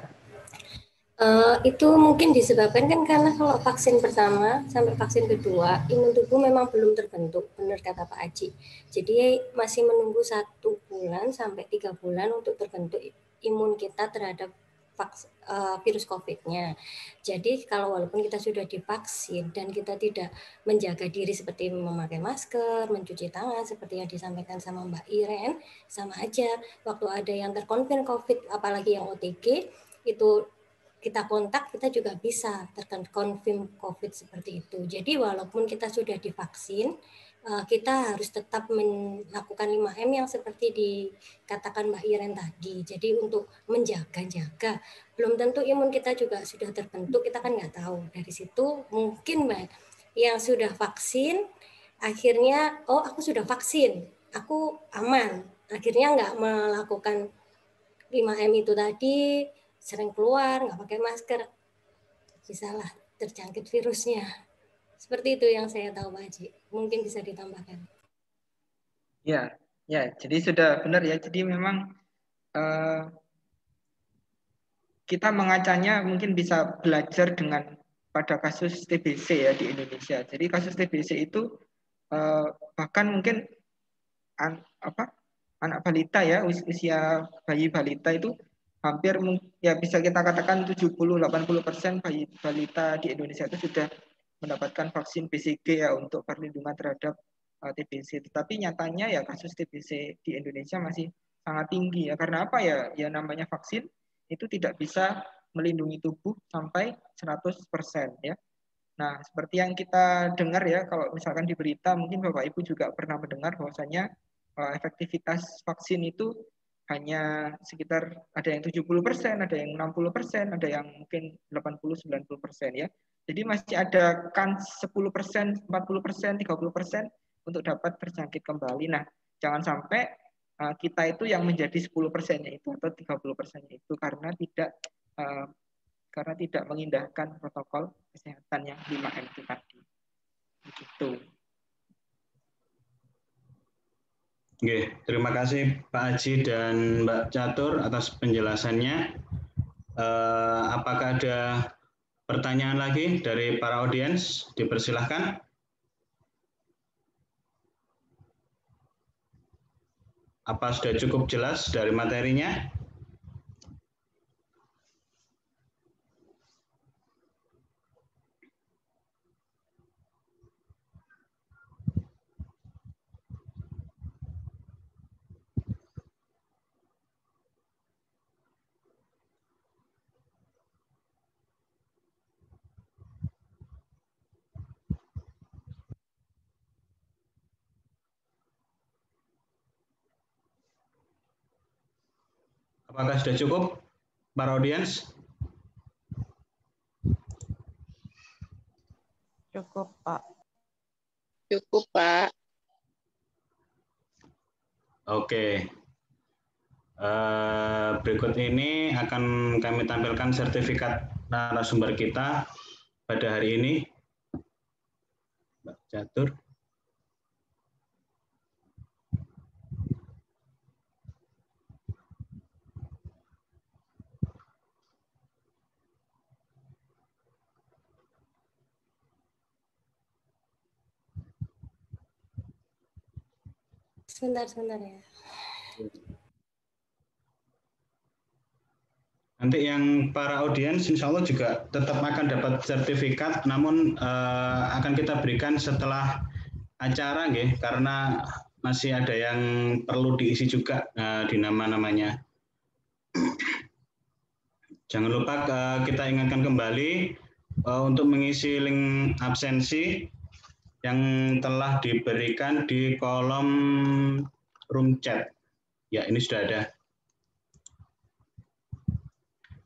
Itu mungkin disebabkan kan karena kalau vaksin pertama sampai vaksin kedua imun tubuh memang belum terbentuk, benar kata Pak Aji. Jadi masih menunggu 1 bulan sampai 3 bulan untuk terbentuk imun kita terhadap virus COVID-nya. Jadi kalau walaupun kita sudah divaksin dan kita tidak menjaga diri seperti memakai masker, mencuci tangan seperti yang disampaikan sama Mbak Iren, sama aja. Waktu ada yang terkonfirm COVID, apalagi yang OTG, itu kita kontak, kita juga bisa terkonfirm COVID seperti itu. Jadi walaupun kita sudah divaksin, kita harus tetap melakukan 5M yang seperti dikatakan Mbak Iren tadi. Jadi untuk menjaga-jaga, belum tentu imun kita juga sudah terbentuk, kita kan nggak tahu. Dari situ mungkin Mbak yang sudah vaksin, akhirnya, oh aku sudah vaksin, aku aman. Akhirnya nggak melakukan 5M itu tadi, sering keluar, nggak pakai masker, bisalah terjangkit virusnya. Seperti itu yang saya tahu Pak Haji. Mungkin bisa ditambahkan. Ya, jadi sudah benar ya. Jadi memang kita mengacanya mungkin bisa belajar dengan pada kasus TBC ya di Indonesia. Jadi kasus TBC itu bahkan mungkin anak balita ya, usia bayi balita itu hampir ya bisa kita katakan 70-80% balita di Indonesia itu sudah mendapatkan vaksin BCG ya untuk perlindungan terhadap TBC. Tetapi nyatanya ya kasus TBC di Indonesia masih sangat tinggi ya. Karena apa ya? Ya namanya vaksin itu tidak bisa melindungi tubuh sampai 100% ya. Nah, seperti yang kita dengar ya, kalau misalkan di berita, mungkin Bapak Ibu juga pernah mendengar bahwasanya efektivitas vaksin itu hanya sekitar ada yang 70%, ada yang 60%, ada yang mungkin 80-90% ya. Jadi masih ada kans 10%, 40%, 30% untuk dapat terjangkit kembali. Nah, jangan sampai kita itu yang menjadi 10%-nya itu atau 30%-nya itu karena tidak mengindahkan protokol kesehatan yang 5M itu tadi. Begitu. Oke, terima kasih Pak Aji dan Mbak Catur atas penjelasannya. Apakah ada pertanyaan lagi dari para audiens? Dipersilahkan. Apa sudah cukup jelas dari materinya? Apakah sudah cukup para audiens? Cukup, Pak. Cukup, Pak. Oke. Berikut ini akan kami tampilkan sertifikat narasumber kita pada hari ini. Mbak Catur. Sebentar ya. Nanti yang para audiens insya Allah juga tetap akan dapat sertifikat, namun akan kita berikan setelah acara, karena masih ada yang perlu diisi juga di nama-namanya. Jangan lupa kita ingatkan kembali untuk mengisi link absensi yang telah diberikan di kolom room chat. Ya, ini sudah ada.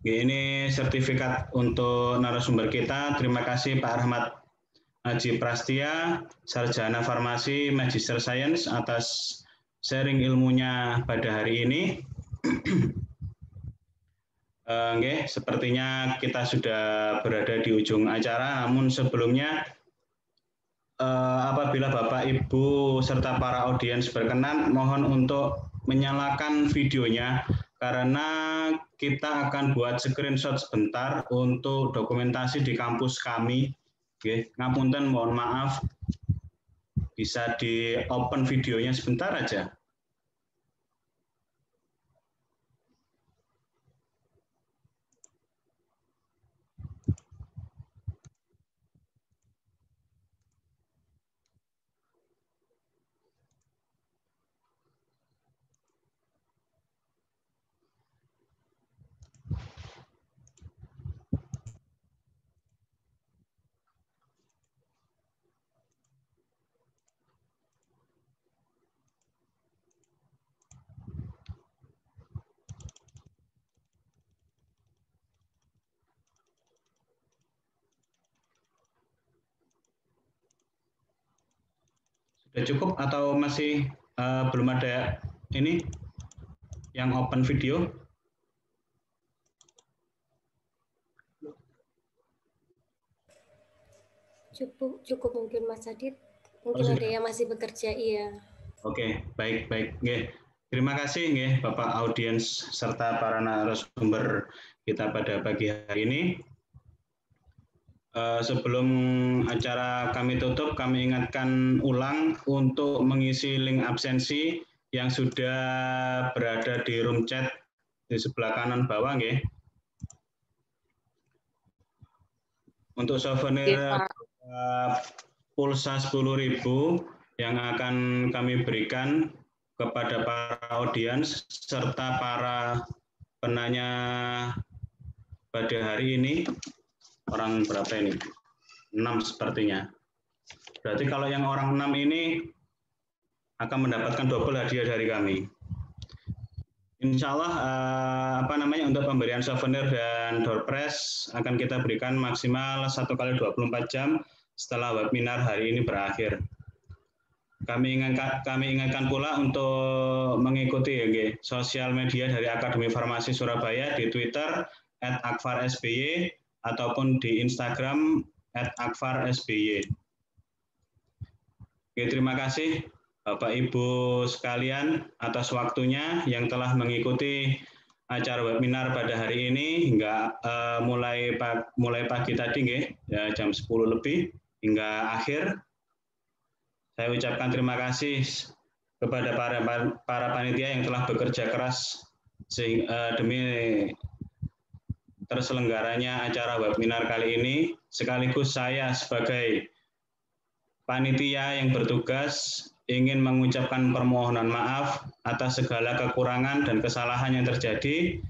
Ini sertifikat untuk narasumber kita. Terima kasih Pak Rahmat Aji Prastia, Sarjana Farmasi Magister Science atas sharing ilmunya pada hari ini. Sepertinya kita sudah berada di ujung acara, namun sebelumnya apabila Bapak, Ibu, serta para audiens berkenan, mohon untuk menyalakan videonya, karena kita akan buat screenshot sebentar untuk dokumentasi di kampus kami. Ngapunten, mohon maaf, bisa di open videonya sebentar aja. Sudah cukup atau masih belum ada ini yang open video? Cukup mungkin Mas Adit. Mungkin ada yang masih bekerja, iya. Oke, baik. Terima kasih Bapak audiens serta para narasumber kita pada pagi hari ini. Sebelum acara kami tutup, kami ingatkan ulang untuk mengisi link absensi yang sudah berada di room chat di sebelah kanan bawah nggih. Untuk souvenir pulsa 10.000 yang akan kami berikan kepada para audiens serta para penanya pada hari ini. Orang berapa ini? 6 sepertinya. Berarti kalau yang orang 6 ini akan mendapatkan double hadiah dari kami. Insya Allah untuk pemberian souvenir dan door prize akan kita berikan maksimal 1 kali 24 jam setelah webinar hari ini berakhir. Kami ingatkan pula untuk mengikuti sosial media dari Akademi Farmasi Surabaya di Twitter @akfarsby ataupun di Instagram @akfarsby. Oke, terima kasih Bapak Ibu sekalian atas waktunya yang telah mengikuti acara webinar pada hari ini hingga mulai pagi tadi ya, jam 10 lebih hingga akhir. Saya ucapkan terima kasih kepada para panitia yang telah bekerja keras demi terselenggaranya acara webinar kali ini. Sekaligus saya sebagai panitia yang bertugas ingin mengucapkan permohonan maaf atas segala kekurangan dan kesalahan yang terjadi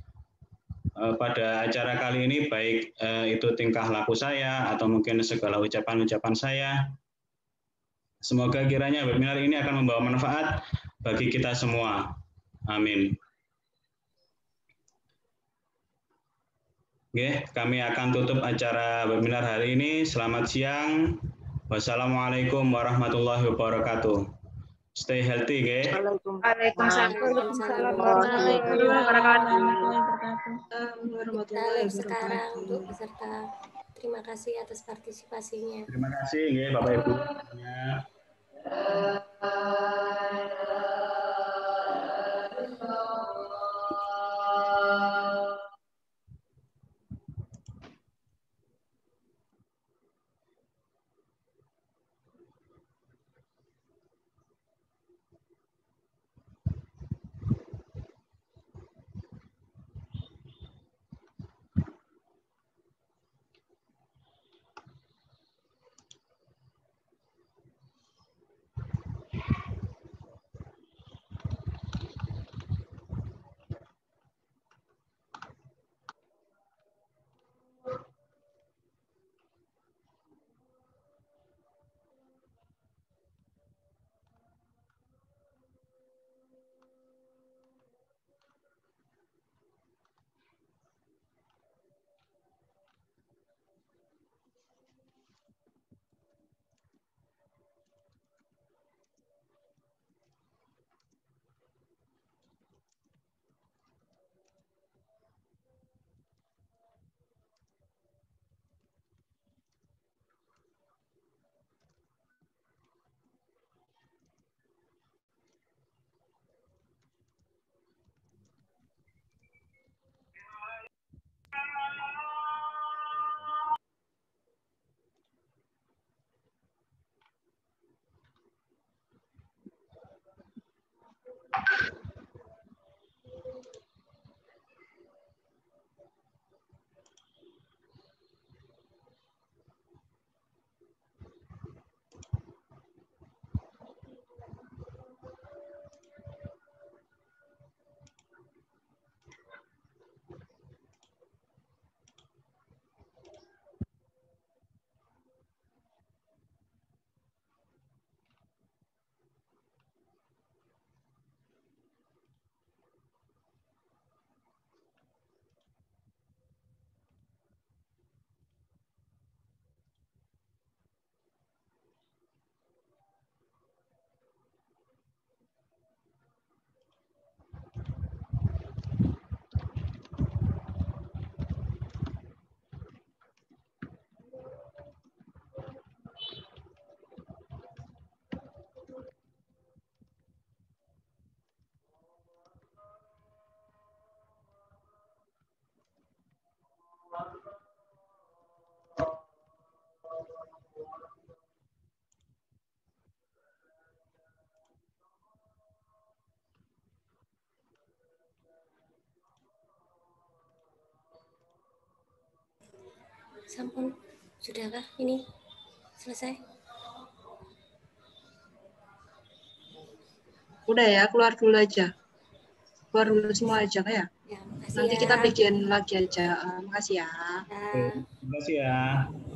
pada acara kali ini, baik itu tingkah laku saya atau mungkin segala ucapan-ucapan saya. Semoga kiranya webinar ini akan membawa manfaat bagi kita semua. Amin. Oke, kami akan tutup acara webinar hari ini. Selamat siang. Wassalamualaikum warahmatullahi wabarakatuh. Stay healthy, guys. Waalaikumsalam warahmatullahi wabarakatuh. Sekarang untuk peserta, terima kasih atas partisipasinya. Terima kasih, Bapak Ibu. Sampun, sudahkah ini selesai? Udah ya, keluar dulu aja. Keluar dulu semua aja ya. Ya, makasih Nanti ya. kita bikin lagi aja. Makasih ya. Ya. Terima kasih ya.